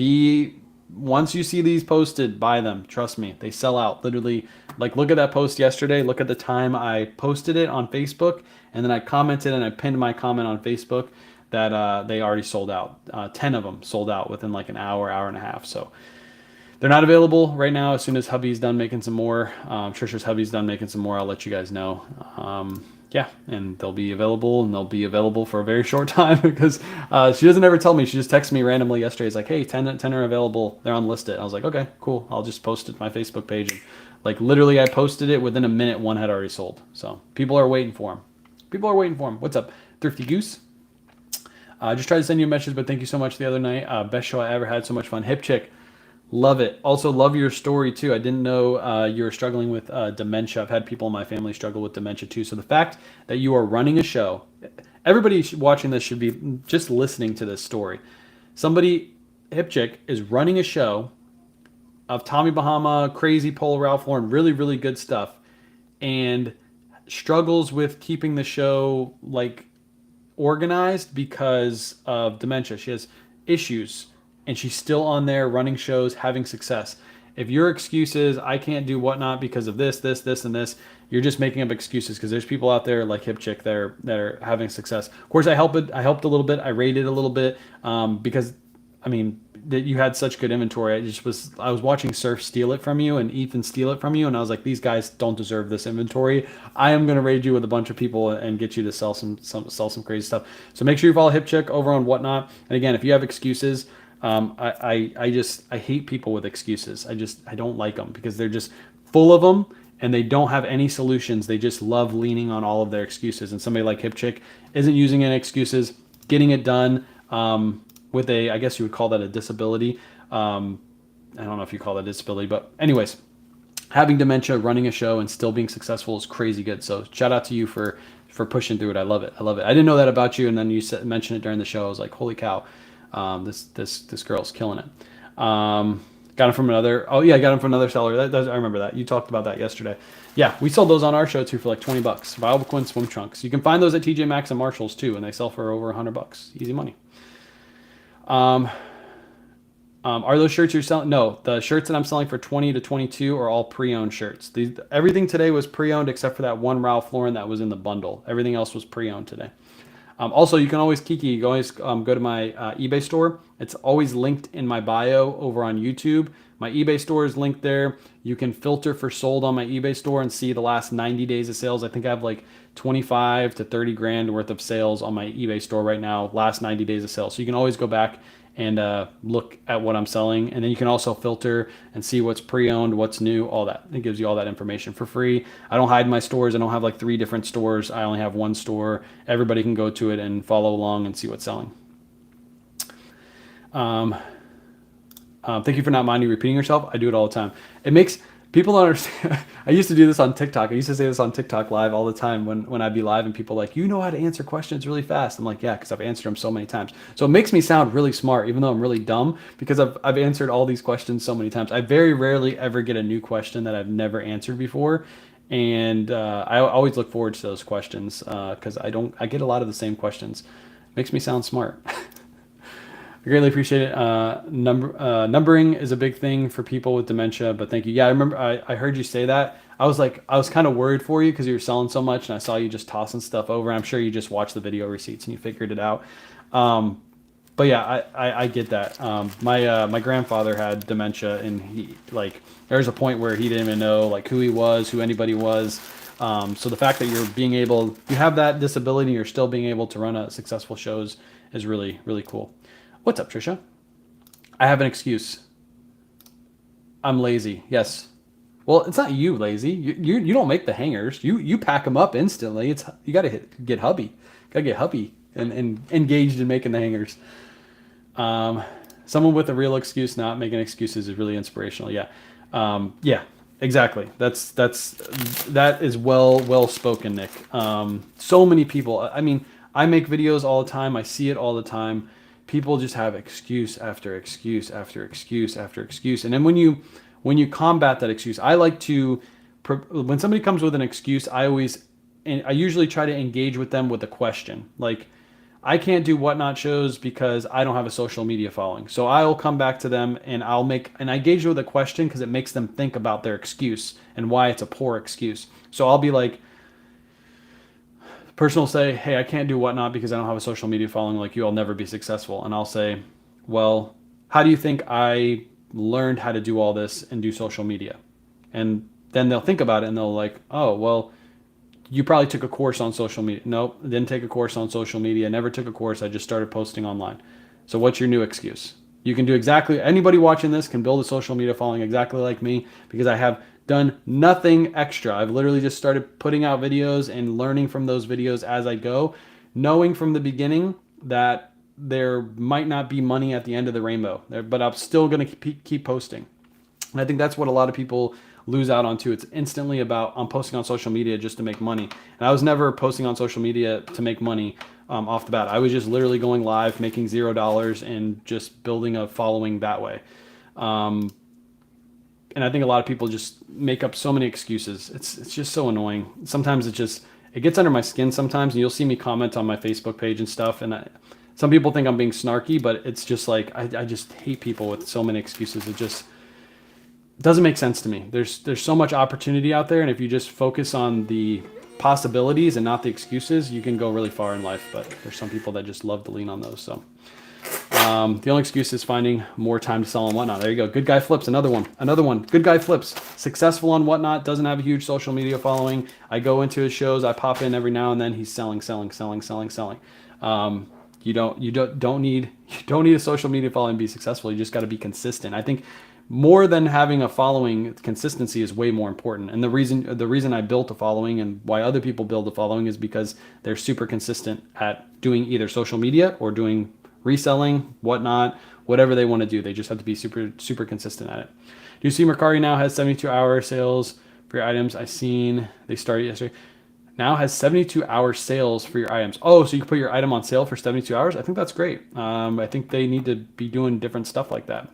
Speaker 1: once you see these posted, buy them. Trust me, they sell out. Literally, like look at that post yesterday. Look at the time I posted it on Facebook, and then I commented and I pinned my comment on Facebook that they already sold out. 10 of them sold out within like an hour, hour and a half. So they're not available right now. As soon as hubby's done making some more, Trisha's hubby's done making some more, I'll let you guys know. Yeah, and they'll be available, and they'll be available for a very short time because she doesn't ever tell me. She just texted me randomly yesterday. It's like, hey, 10 are available. They're unlisted. I was like, okay, cool. I'll just post it to my Facebook page. And like literally, I posted it within a minute. One had already sold. So people are waiting for them. People are waiting for them. What's up, Thrifty Goose? I just tried to send you a message, but thank you so much the other night. Best show I ever had. So much fun. Hip Chick. Love it. Also, love your story too. I didn't know you were struggling with dementia. I've had people in my family struggle with dementia too. So the fact that you are running a show, everybody watching this should be just listening to this story. Somebody, Hip Chick, is running a show of Tommy Bahama, Crazy Pole, Ralph Lauren, really, really good stuff, and struggles with keeping the show like organized because of dementia. She has issues, and she's still on there running shows, having success. If your excuse is, I can't do Whatnot because of this, and this, you're just making up excuses because there's people out there like Hip Chick that are having success. Of course, I helped a little bit. I rated a little bit because, I mean, that you had such good inventory. I was watching Surf steal it from you and Ethan steal it from you, and I was like, these guys don't deserve this inventory. I am going to raid you with a bunch of people and get you to sell some crazy stuff. So make sure you follow Hip Chick over on Whatnot. And again, if you have excuses, I hate people with excuses. I don't like them because they're just full of them and they don't have any solutions. They just love leaning on all of their excuses. And somebody like Hip Chick isn't using any excuses, getting it done with I guess you would call that a disability. I don't know if you call that a disability, but anyways, having dementia, running a show, and still being successful is crazy good. So shout out to you for pushing through it. I love it. I didn't know that about you, and then you mentioned it during the show. I was like, holy cow. This girl's killing it. Got him from another. Oh yeah, got him from another seller. I remember that. You talked about that yesterday. Yeah, we sold those on our show too for like $20. Viral Quinn swim trunks. You can find those at TJ Maxx and Marshalls too, and they sell for over $100. Easy money. Are those shirts you're selling? No, the shirts that I'm selling for 20 to 22 are all pre-owned shirts. Everything today was pre-owned except for that one Ralph Lauren that was in the bundle. Everything else was pre-owned today. Also, you can always, Kiki, you can always go to my eBay store. It's always linked in my bio over on YouTube. My eBay store is linked there. You can filter for sold on my eBay store and see the last 90 days of sales. I think I have like 25 to 30 grand worth of sales on my eBay store right now, last 90 days of sales. So you can always go back and look at what I'm selling. And then you can also filter and see what's pre-owned, what's new, all that. It gives you all that information for free. I don't hide my stores. I don't have like 3 different stores. I only have one store. Everybody can go to it and follow along and see what's selling. Thank you for not minding repeating yourself. I do it all the time. It makes people don't understand. I used to do this on TikTok. I used to say this on TikTok live all the time when I'd be live and people like, you know how to answer questions really fast. I'm like, yeah, because I've answered them so many times. So it makes me sound really smart, even though I'm really dumb, because I've answered all these questions so many times. I very rarely ever get a new question that I've never answered before. And I always look forward to those questions because I get a lot of the same questions. Makes me sound smart. I greatly appreciate it. Numbering is a big thing for people with dementia, but thank you. Yeah, I remember I heard you say that. I was kind of worried for you because you were selling so much, and I saw you just tossing stuff over. I'm sure you just watched the video receipts and you figured it out. Um, but yeah, I get that. My grandfather had dementia, and he like there's a point where he didn't even know like who he was, who anybody was. So the fact that you have that disability, and you're still being able to run a successful shows is really really cool. What's up, Trisha? I have an excuse. I'm lazy. Yes. Well, it's not you lazy. You don't make the hangers. You pack them up instantly. It's you got to get hubby. Got to get hubby and engaged in making the hangers. Um, Someone with a real excuse, not making excuses, is really inspirational. Yeah, yeah, exactly. That is well spoken, Nick. So many people. I mean, I make videos all the time. I see it all the time. People just have excuse after excuse after excuse after excuse, and then when you combat that excuse, I like to when somebody comes with an excuse, I usually try to engage with them with a question like I can't do whatnot shows because I don't have a social media following. So I'll come back to them and I engage with a question because it makes them think about their excuse and why it's a poor excuse. So I'll be like, the person will say, hey, I can't do whatnot because I don't have a social media following like you. I'll never be successful. And I'll say, well, how do you think I learned how to do all this and do social media? And then they'll think about it and they'll like, oh, well, you probably took a course on social media. Nope, didn't take a course on social media. Never took a course. I just started posting online. So what's your new excuse? You can do exactly, anybody watching this can build a social media following exactly like me because I have done nothing extra. I've literally just started putting out videos and learning from those videos as I go, knowing from the beginning that there might not be money at the end of the rainbow, but I'm still going to keep posting. And I think that's what a lot of people lose out on too. It's instantly about I'm posting on social media just to make money. And I was never posting on social media to make money off the bat. I was just literally going live, making $0 and just building a following that way. And I think a lot of people just make up so many excuses. It's just so annoying. Sometimes it gets under my skin sometimes, and you'll see me comment on my Facebook page and stuff. And some people think I'm being snarky, but it's just like I just hate people with so many excuses. It just doesn't make sense to me. There's so much opportunity out there, and if you just focus on the possibilities and not the excuses, you can go really far in life. But there's some people that just love to lean on those. So the only excuse is finding more time to sell on Whatnot. There you go. Good Guy Flips, another one. Good Guy Flips, successful on Whatnot, doesn't have a huge social media following. I go into his shows, I pop in every now and then. He's selling. You don't need a social media following to be successful. You just got to be consistent. I think more than having a following, consistency is way more important. And the reason I built a following and why other people build a following is because they're super consistent at doing either social media or doing reselling, Whatnot, whatever they want to do. They just have to be super consistent at it. Do you see Mercari now has 72-hour sales for your items? I seen they started yesterday. Now has 72-hour sales for your items. Oh, so you can put your item on sale for 72 hours? I think that's great. I think they need to be doing different stuff like that.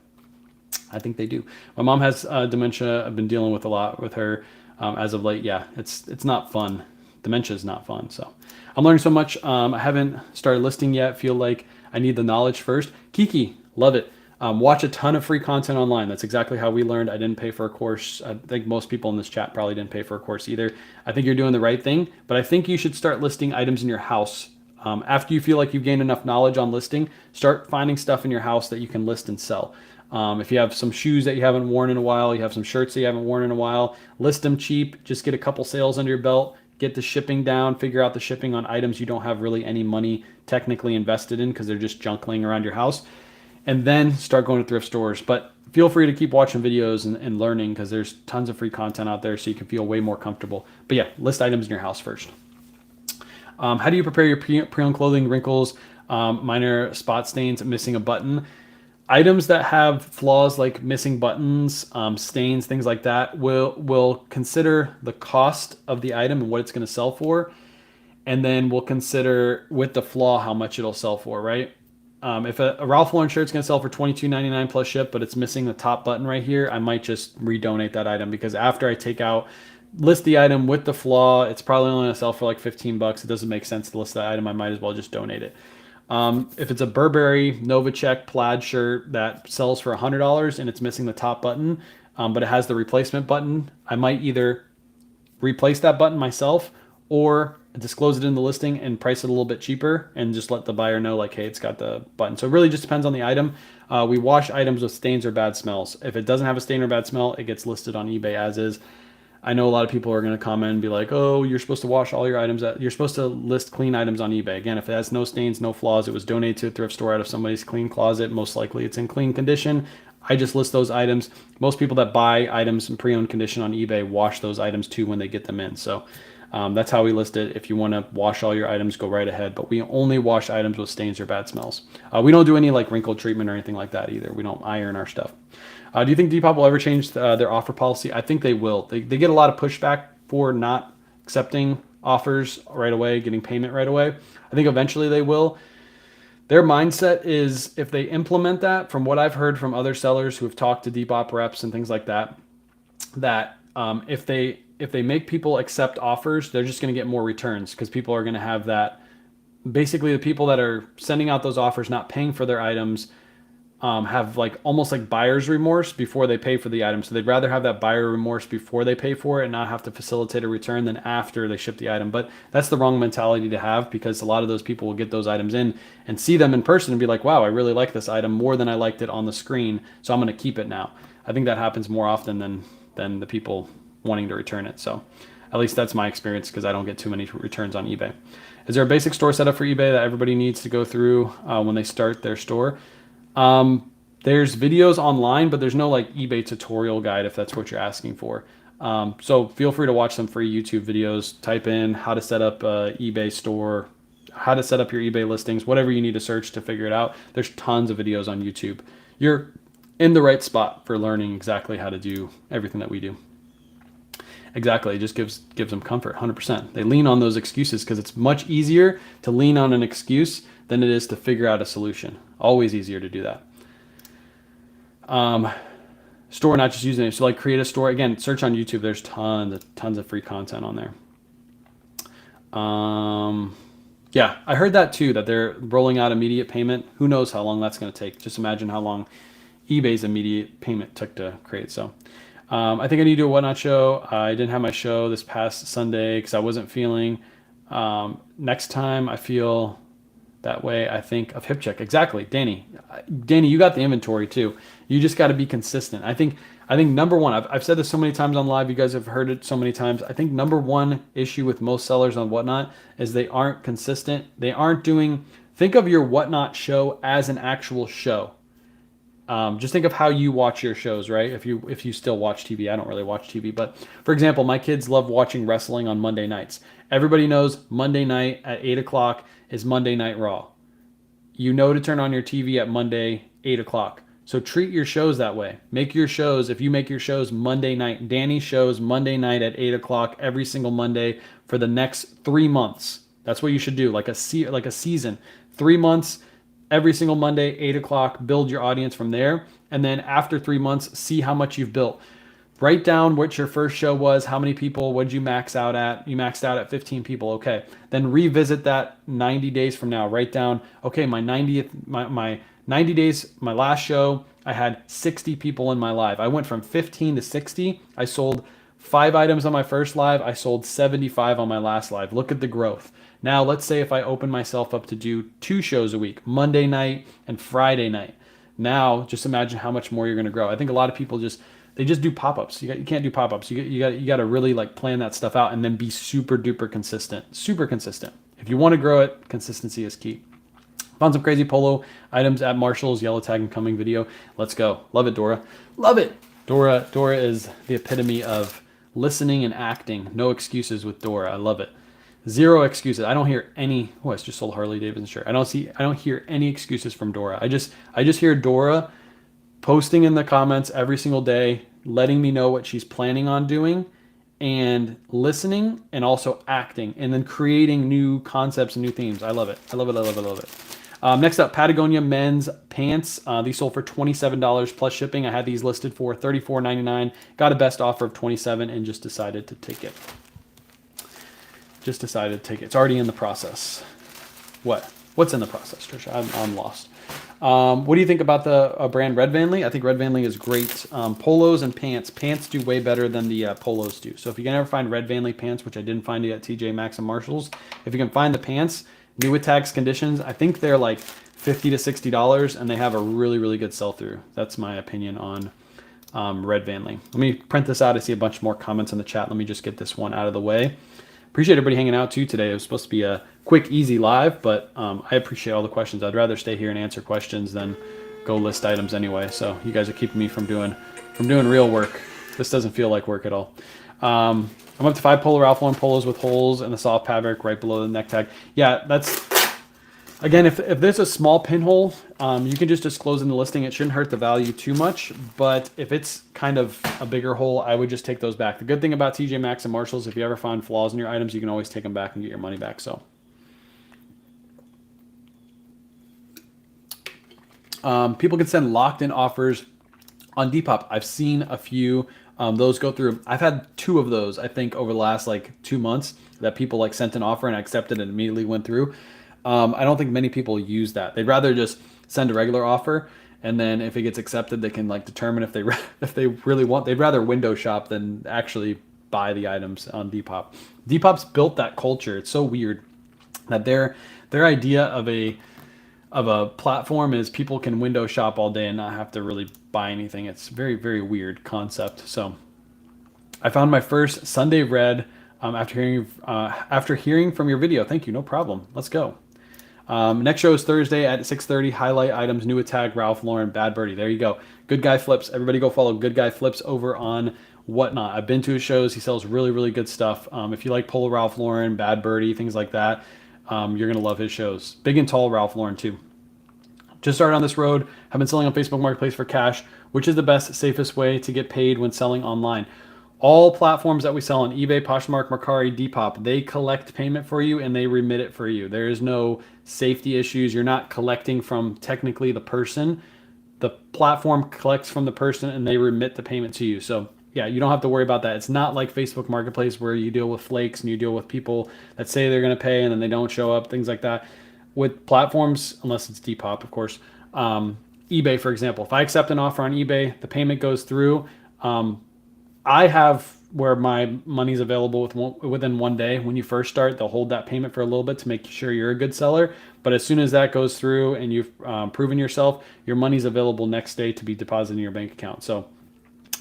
Speaker 1: I think they do. My mom has dementia. I've been dealing with a lot with her as of late. Yeah, it's not fun. Dementia is not fun. So I'm learning so much. I haven't started listing yet. Feel like I need the knowledge first. Kiki, love it. Watch a ton of free content online. That's exactly how we learned. I didn't pay for a course. I think most people in this chat probably didn't pay for a course either. I think you're doing the right thing, but I think you should start listing items in your house. After you feel like you've gained enough knowledge on listing, start finding stuff in your house that you can list and sell. If you have some shoes that you haven't worn in a while, you have some shirts that you haven't worn in a while, list them cheap, just get a couple sales under your belt, get the shipping down, figure out the shipping on items you don't have really any money technically invested in because they're just junk laying around your house, and then start going to thrift stores. But feel free to keep watching videos and learning because there's tons of free content out there so you can feel way more comfortable. But yeah, list items in your house first. How do you prepare your pre-owned clothing? Wrinkles, minor spot stains, missing a button. Items that have flaws like missing buttons, stains, things like that, will consider the cost of the item and what it's going to sell for, and then we'll consider with the flaw how much it'll sell for, right? If a Ralph Lauren shirt's going to sell for $22.99 plus ship, but it's missing the top button right here, I might just redonate that item because after I list the item with the flaw, it's probably only going to sell for like $15. It doesn't make sense to list that item. I might as well just donate it. If it's a Burberry Novacek plaid shirt that sells for $100 and it's missing the top button, but it has the replacement button, I might either replace that button myself or disclose it in the listing and price it a little bit cheaper and just let the buyer know like, hey, it's got the button. So it really just depends on the item. We wash items with stains or bad smells. If it doesn't have a stain or bad smell, it gets listed on eBay as is. I know a lot of people are going to comment and be like, oh, you're supposed to wash all your items. You're supposed to list clean items on eBay. Again, if it has no stains, no flaws, it was donated to a thrift store out of somebody's clean closet, most likely it's in clean condition. I just list those items. Most people that buy items in pre-owned condition on eBay wash those items too when they get them in. So that's how we list it. If you want to wash all your items, go right ahead. But we only wash items with stains or bad smells. We don't do any like wrinkle treatment or anything like that either. We don't iron our stuff. Do you think Depop will ever change their offer policy? I think they will. They get a lot of pushback for not accepting offers right away, getting payment right away. I think eventually they will. Their mindset is if they implement that, from what I've heard from other sellers who have talked to Depop reps and things like that, that if they make people accept offers, they're just going to get more returns because people are going to have that. Basically, the people that are sending out those offers, not paying for their items, have like almost like buyer's remorse before they pay for the item. So they'd rather have that buyer remorse before they pay for it and not have to facilitate a return than after they ship the item. But that's the wrong mentality to have because a lot of those people will get those items in and see them in person and be like, wow, I really like this item more than I liked it on the screen. So I'm going to keep it now. I think that happens more often than the people wanting to return it. So at least that's my experience because I don't get too many returns on eBay. Is there a basic store setup for eBay that everybody needs to go through when they start their store? There's videos online, but there's no like eBay tutorial guide if that's what you're asking for. So feel free to watch some free YouTube videos. Type in how to set up a eBay store, how to set up your eBay listings, whatever you need to search to figure it out. There's tons of videos on YouTube. You're in the right spot for learning exactly how to do everything that we do. Exactly. It just gives them comfort, 100%. They lean on those excuses because it's much easier to lean on an excuse than it is to figure out a solution. Always easier to do that. Store, not just using it. So like create a store. Again, search on YouTube. There's tons of free content on there. Yeah, I heard that too, that they're rolling out immediate payment. Who knows how long that's going to take. Just imagine how long eBay's immediate payment took to create. So I think I need to do a Whatnot show. I didn't have my show this past Sunday because I wasn't feeling. Next time I feel that way, I think of HipCheck. Exactly. Danny, you got the inventory too. You just got to be consistent. I think number one, I've said this so many times on live. You guys have heard it so many times. I think number one issue with most sellers on Whatnot is they aren't consistent. They aren't doing, think of your Whatnot show as an actual show. Just think of how you watch your shows, right? If you still watch TV, I don't really watch TV, but for example, my kids love watching wrestling on Monday nights. Everybody knows Monday night at 8 o'clock is Monday Night Raw. You know to turn on your TV at Monday, 8 o'clock. So treat your shows that way. Make your shows, if you make your shows Monday night, Danny shows Monday night at 8 o'clock every single Monday for the next 3 months. That's what you should do, like a season. 3 months, every single Monday, 8 o'clock, build your audience from there. And then after 3 months, see how much you've built. Write down what your first show was, how many people, what did you max out at? You maxed out at 15 people, okay. Then revisit that 90 days from now. Write down, okay, my 90 days, my last show, I had 60 people in my live. I went from 15 to 60. I sold 5 items on my first live. I sold 75 on my last live. Look at the growth. Now, let's say if I open myself up to do 2 shows a week, Monday night and Friday night. Now, just imagine how much more you're going to grow. I think a lot of people they just do pop-ups. You can't do pop-ups. You got to really like plan that stuff out and then be super duper consistent. Super consistent. If you want to grow it, consistency is key. Found some crazy polo items at Marshall's yellow tag and coming video. Let's go. Love it, Dora. Love it. Dora is the epitome of listening and acting. No excuses with Dora. I love it. Zero excuses. I don't hear any. Oh, I just sold Harley Davidson shirt. I don't hear any excuses from Dora. I just hear Dora posting in the comments every single day, letting me know what she's planning on doing and listening and also acting and then creating new concepts and new themes. I love it. I love it. I love it. I love it. Next up, Patagonia men's pants. These sold for $27 plus shipping. I had these listed for $34.99. Got a best offer of $27 and just decided to take it. It's already in the process. What? What's in the process, Trisha? I'm lost. What do you think about the brand Red Van Lee? I think Red Van Lee is great. Polos and pants. Pants do way better than the polos do. So if you can ever find Red Van Lee pants, which I didn't find it at TJ Maxx and Marshalls, if you can find the pants, new with tags conditions, I think they're like $50 to $60, and they have a really, really good sell-through. That's my opinion on Red Van Lee. Let me print this out. I see a bunch more comments in the chat. Let me just get this one out of the way. Appreciate everybody hanging out too today. It was supposed to be a quick, easy live, but I appreciate all the questions. I'd rather stay here and answer questions than go list items anyway. So you guys are keeping me from doing real work. This doesn't feel like work at all. I'm up to 5 Polo Ralph Lauren polos with holes and the soft fabric right below the neck tag. Yeah, that's, again, if there's a small pinhole, you can just disclose in the listing. It shouldn't hurt the value too much, but if it's kind of a bigger hole, I would just take those back. The good thing about TJ Maxx and Marshalls, if you ever find flaws in your items, you can always take them back and get your money back. So, people can send locked-in offers on Depop. I've seen a few. Those go through. I've had 2 of those, I think, over the last like 2 months that people like sent an offer and I accepted and immediately went through. I don't think many people use that. They'd rather just send a regular offer, and then if it gets accepted, they can like determine if they really want. They'd rather window shop than actually buy the items on Depop. Depop's built that culture. It's so weird that their idea of a platform is people can window shop all day and not have to really buy anything. It's very, very weird concept. So I found my first Sunday red after hearing from your video. Thank you. No problem. Let's go. Next show is Thursday at 6:30. Highlight items, new with tag, Ralph Lauren, Bad Birdie. There you go. Good Guy Flips. Everybody go follow Good Guy Flips over on Whatnot. I've been to his shows. He sells really, really good stuff. If you like Polo Ralph Lauren, Bad Birdie, things like that, you're going to love his shows. Big and tall Ralph Lauren too. Just started on this road. Have been selling on Facebook Marketplace for cash. Which is the best, safest way to get paid when selling online? All platforms that we sell on eBay, Poshmark, Mercari, Depop, they collect payment for you and they remit it for you. There is no safety issues. You're not collecting from technically the person. The platform collects from the person and they remit the payment to you. So yeah, you don't have to worry about that. It's not like Facebook Marketplace where you deal with flakes and you deal with people that say they're going to pay and then they don't show up, things like that. With platforms, unless it's Depop, of course, eBay, for example, if I accept an offer on eBay, the payment goes through. I have where my money's available within 1 day. When you first start, they'll hold that payment for a little bit to make sure you're a good seller. But as soon as that goes through and you've proven yourself, your money's available next day to be deposited in your bank account. So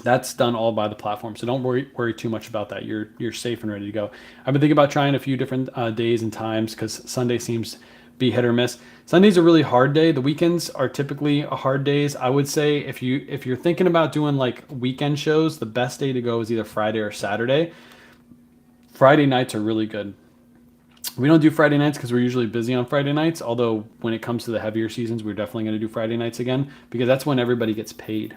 Speaker 1: that's done all by the platform. So don't worry too much about that. You're safe and ready to go. I've been thinking about trying a few different days and times because Sunday seems be hit or miss. Sunday's a really hard day. The weekends are typically a hard days. I would say if you're thinking about doing like weekend shows, the best day to go is either Friday or Saturday. Friday nights are really good. We don't do Friday nights because we're usually busy on Friday nights. Although when it comes to the heavier seasons, we're definitely going to do Friday nights again because that's when everybody gets paid.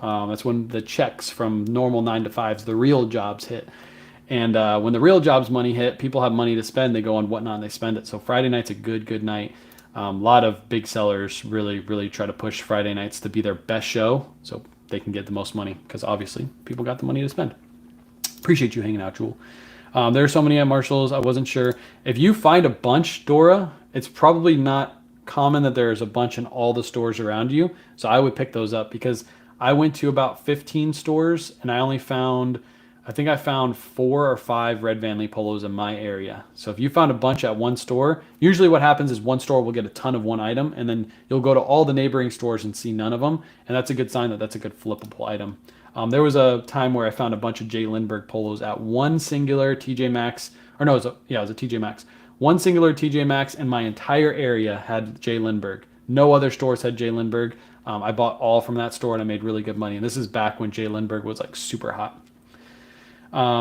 Speaker 1: That's when the checks from normal 9 to 5s, the real jobs hit. And when the real jobs money hit, people have money to spend. They go on Whatnot and they spend it. So Friday night's a good night. A lot of big sellers really try to push Friday nights to be their best show so they can get the most money because obviously people got the money to spend. Appreciate you hanging out, Jewel. There are so many at Marshalls. I wasn't sure. If you find a bunch, Dora, it's probably not common that there's a bunch in all the stores around you. So I would pick those up because I went to about 15 stores and I think I found 4 or 5 Red Van Lee polos in my area. So if you found a bunch at one store, usually what happens is one store will get a ton of one item and then you'll go to all the neighboring stores and see none of them. And that's a good sign that that's a good flippable item. There was a time where I found a bunch of Jay Lindbergh polos at one singular TJ Maxx, or no, it was a TJ Maxx. One singular TJ Maxx in my entire area had Jay Lindbergh. No other stores had Jay Lindbergh. I bought all from that store and I made really good money. And this is back when Jay Lindbergh was like super hot.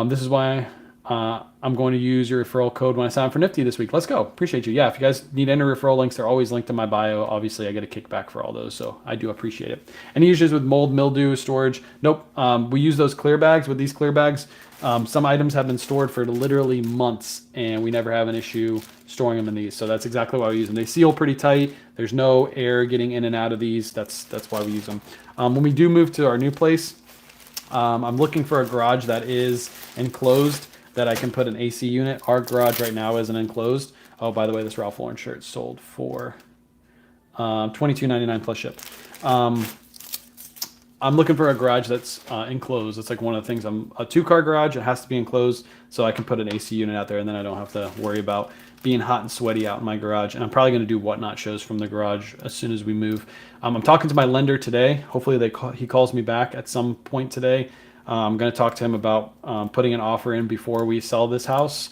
Speaker 1: This is why I'm going to use your referral code when I sign up for Nifty this week. Let's go. Appreciate you. Yeah, if you guys need any referral links, they're always linked in my bio. Obviously, I get a kickback for all those, so I do appreciate it. Any issues with mold, mildew, storage? Nope. We use those clear bags. With these clear bags, some items have been stored for literally months, and we never have an issue storing them in these. So that's exactly why we use them. They seal pretty tight. There's no air getting in and out of these. That's why we use them. When we do move to our new place, I'm looking for a garage that is enclosed that I can put an AC unit. Our garage right now isn't enclosed. Oh, by the way, this Ralph Lauren shirt sold for $22.99 plus ship. Um, I'm looking for a garage that's enclosed. It's like one of the things. I'm a 2-car garage. It has to be enclosed so I can put an AC unit out there, and then I don't have to worry about being hot and sweaty out in my garage. And I'm probably going to do Whatnot shows from the garage as soon as we move. I'm talking to my lender today. Hopefully he calls me back at some point today. I'm going to talk to him about putting an offer in before we sell this house.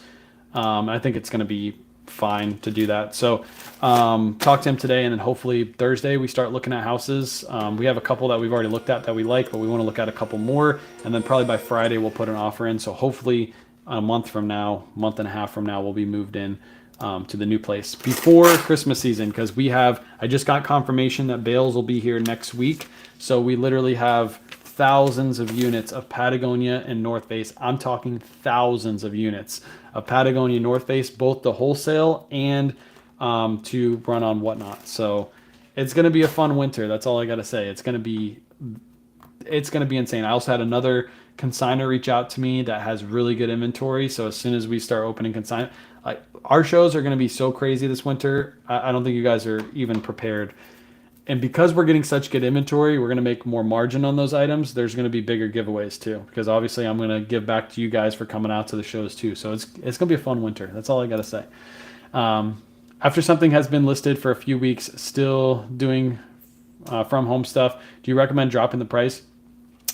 Speaker 1: I think it's going to be fine to do that. So talk to him today, and then hopefully Thursday we start looking at houses. We have a couple that we've already looked at that we like, but we want to look at a couple more, and then probably by Friday we'll put an offer in. So hopefully a month and a half from now, we'll be moved in to the new place before Christmas season, because I just got confirmation that bales will be here next week. So we literally have thousands of units of Patagonia and North Face. I'm talking thousands of units of Patagonia North Face, both the wholesale and to run on Whatnot. So it's going to be a fun winter. That's all I got to say. It's going to be insane. I also had another consignor reach out to me that has really good inventory. So as soon as we start opening consign, our shows are going to be so crazy this winter. I don't think you guys are even prepared. And because we're getting such good inventory, we're going to make more margin on those items. There's going to be bigger giveaways too, because obviously I'm going to give back to you guys for coming out to the shows too. So it's going to be a fun winter. That's all I got to say. After something has been listed for a few weeks, still doing from home stuff, do you recommend dropping the price?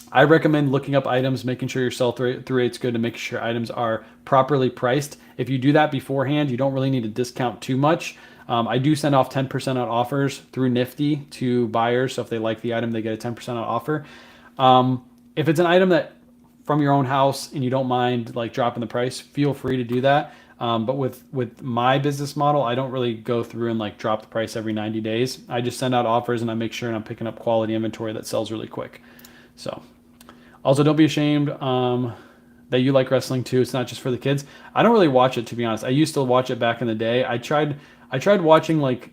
Speaker 1: I recommend looking up items, making sure your sell-through rate's good, and making sure items are properly priced. If you do that beforehand, you don't really need to discount too much. I do send off 10% out offers through Nifty to buyers. So if they like the item, they get a 10% out offer. If it's an item that from your own house and you don't mind like dropping the price, feel free to do that. But with my business model, I don't really go through and like drop the price every 90 days. I just send out offers and I make sure I'm picking up quality inventory that sells really quick. So also don't be ashamed that you like wrestling too. It's not just for the kids. I don't really watch it, to be honest. I used to watch it back in the day. I tried watching like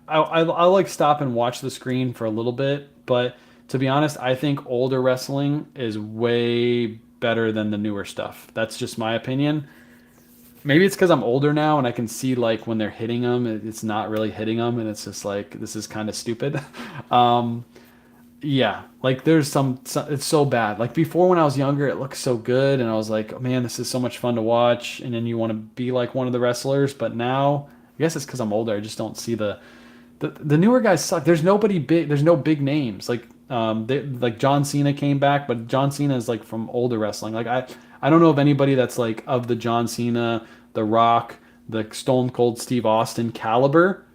Speaker 1: I like stop and watch the screen for a little bit, but to be honest, I think older wrestling is way better than the newer stuff. That's just my opinion. Maybe it's because I'm older now and I can see like when they're hitting them, it's not really hitting them, and it's just like this is kind of stupid. Yeah, like there's some, it's so bad. Like before when I was younger, it looked so good and I was like, oh, man, this is so much fun to watch. And then you want to be like one of the wrestlers. But now, I guess it's because I'm older. I just don't see the newer guys suck. There's nobody big. There's no big names. Like like John Cena came back, but John Cena is like from older wrestling. Like I don't know of anybody that's like of the John Cena, The Rock, the Stone Cold Steve Austin caliber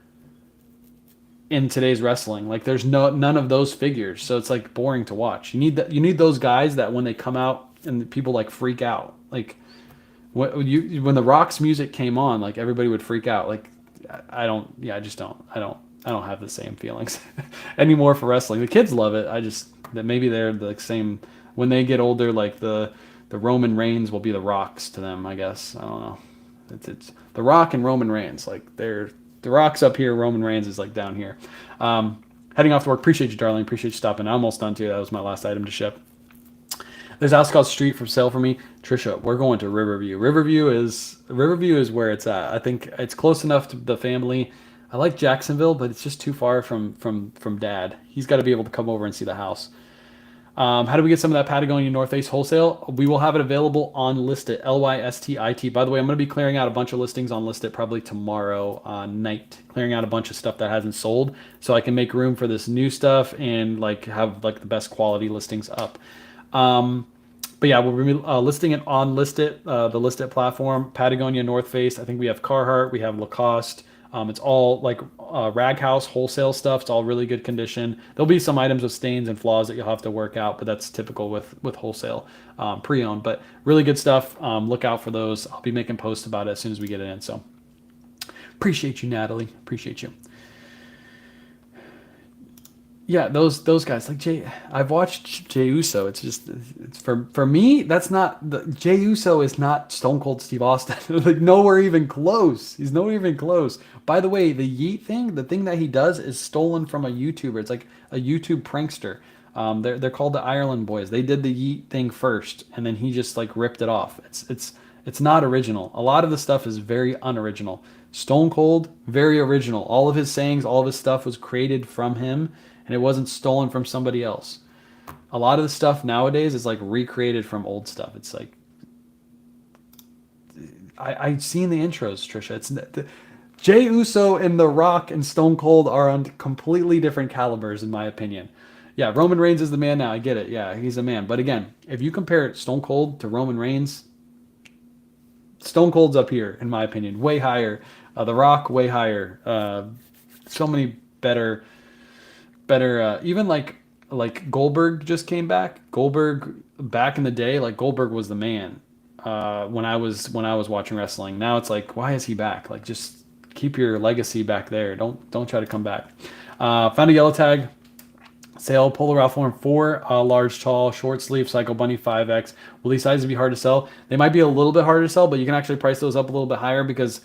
Speaker 1: in today's wrestling. Like there's none of those figures, so it's like boring to watch. You need those guys that when they come out and people like freak out. Like when the Rock's music came on, like everybody would freak out. Like I just don't have the same feelings anymore for wrestling. The kids love it. That maybe they're the same when they get older. Like the Roman Reigns will be the Rocks to them, I guess. I don't know. It's the Rock and Roman Reigns. Like the Rock's up here, Roman Reigns is like down here. Heading off to work. Appreciate you, darling. Appreciate you stopping. I'm almost done too. That was my last item to ship. There's a house called Street for sale for me. Trisha, we're going to Riverview. Riverview is where it's at. I think it's close enough to the family. I like Jacksonville, but it's just too far from Dad. He's got to be able to come over and see the house. How do we get some of that Patagonia North Face wholesale? We will have it available on Listit, Lystit. By the way, I'm going to be clearing out a bunch of listings on Listit probably tomorrow night, clearing out a bunch of stuff that hasn't sold so I can make room for this new stuff and like have like the best quality listings up. But yeah, we'll be listing it on Listit, the Listit platform. Patagonia North Face. I think we have Carhartt, we have Lacoste. It's all like Rag House wholesale stuff. It's all really good condition. There'll be some items with stains and flaws that you'll have to work out, but that's typical with wholesale pre-owned. But really good stuff. Look out for those. I'll be making posts about it as soon as we get it in. So appreciate you, Natalie. Appreciate you. Yeah, those guys like I've watched Jey Uso. It's for me. That's not Jey Uso is not Stone Cold Steve Austin. Like nowhere even close. He's nowhere even close. By the way, the yeet thing, the thing that he does is stolen from a YouTuber. It's like a YouTube prankster. They're called the Ireland Boys. They did the yeet thing first, and then he just like ripped it off. It's not original. A lot of the stuff is very unoriginal. Stone Cold, very original. All of his sayings, all of his stuff was created from him, and it wasn't stolen from somebody else. A lot of the stuff nowadays is like recreated from old stuff. It's like I've seen the intros, Trisha. It's Jey Uso and The Rock and Stone Cold are on completely different calibers, in my opinion. Yeah, Roman Reigns is the man now. I get it. Yeah, he's a man. But again, if you compare Stone Cold to Roman Reigns, Stone Cold's up here, in my opinion, way higher. The Rock, way higher. So many better. Even like Goldberg just came back. Goldberg back in the day, like Goldberg was the man. When I was watching wrestling. Now it's like, why is he back? Like, just keep your legacy back there. Don't try to come back. Found a yellow tag. Sale Polar Ralph Lauren 4, large, tall, short sleeve, Psycho Bunny 5X. Will these sizes be hard to sell? They might be a little bit harder to sell, but you can actually price those up a little bit higher because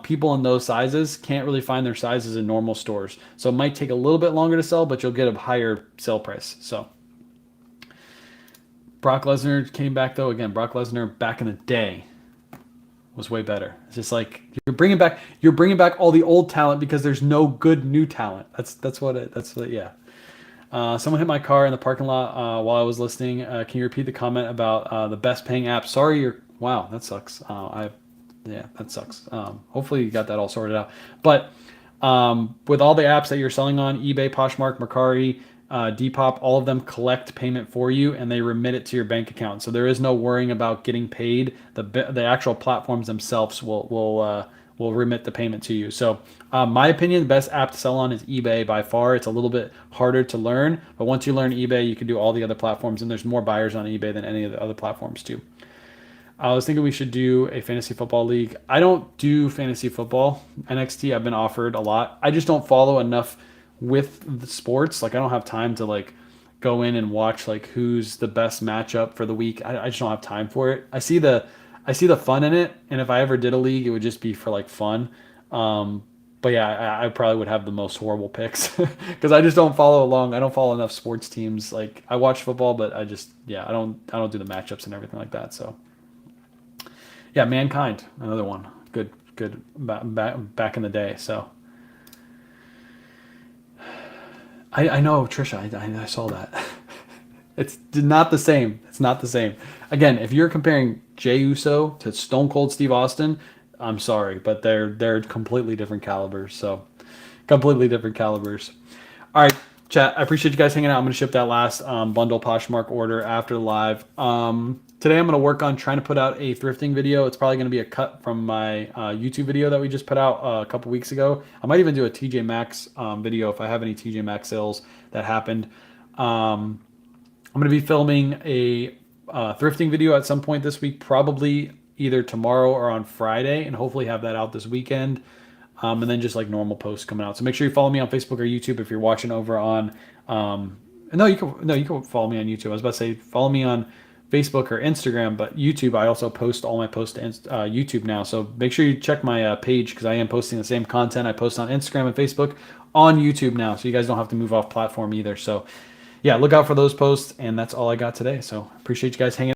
Speaker 1: people in those sizes can't really find their sizes in normal stores. So it might take a little bit longer to sell, but you'll get a higher sale price. So Brock Lesnar came back though. Again, Brock Lesnar back in the day was way better. It's just like you're bringing back all the old talent because there's no good new talent. That's what yeah. Someone hit my car in the parking lot while I was listening. Can you repeat the comment about the best paying app? Sorry, wow, that sucks. Yeah, that sucks. Hopefully you got that all sorted out. But with all the apps that you're selling on eBay, Poshmark, Mercari, Depop, all of them collect payment for you and they remit it to your bank account. So there is no worrying about getting paid. The actual platforms themselves will remit the payment to you. So my opinion, the best app to sell on is eBay by far. It's a little bit harder to learn, but once you learn eBay, you can do all the other platforms, and there's more buyers on eBay than any of the other platforms too. I was thinking we should do a fantasy football league. I don't do fantasy football. NXT I've been offered a lot. I just don't follow enough with the sports. Like I don't have time to like go in and watch like who's the best matchup for the week. I just don't have time for it. I see the fun in it, and if I ever did a league, it would just be for like fun. But yeah, I probably would have the most horrible picks because I just don't follow along. I don't follow enough sports teams. Like I watch football, but I don't do the matchups and everything like that. So yeah, Mankind, another one, good back in the day. So I know Trisha, I saw that. It's not the same. It's not the same. Again, if you're comparing Jey Uso to Stone Cold Steve Austin, I'm sorry, but they're completely different calibers. So, completely different calibers. All right, chat. I appreciate you guys hanging out. I'm gonna ship that last bundle Poshmark order after live. Today I'm gonna work on trying to put out a thrifting video. It's probably gonna be a cut from my YouTube video that we just put out a couple weeks ago. I might even do a TJ Maxx video if I have any TJ Maxx sales that happened. I'm going to be filming a thrifting video at some point this week, probably either tomorrow or on Friday, and hopefully have that out this weekend. And then just like normal posts coming out. So make sure you follow me on Facebook or YouTube if you're watching over on. You can follow me on YouTube. I was about to say follow me on Facebook or Instagram, but YouTube, I also post all my posts to YouTube now. So make sure you check my page because I am posting the same content I post on Instagram and Facebook on YouTube now. So you guys don't have to move off platform either. So yeah, look out for those posts, and that's all I got today. So appreciate you guys hanging out.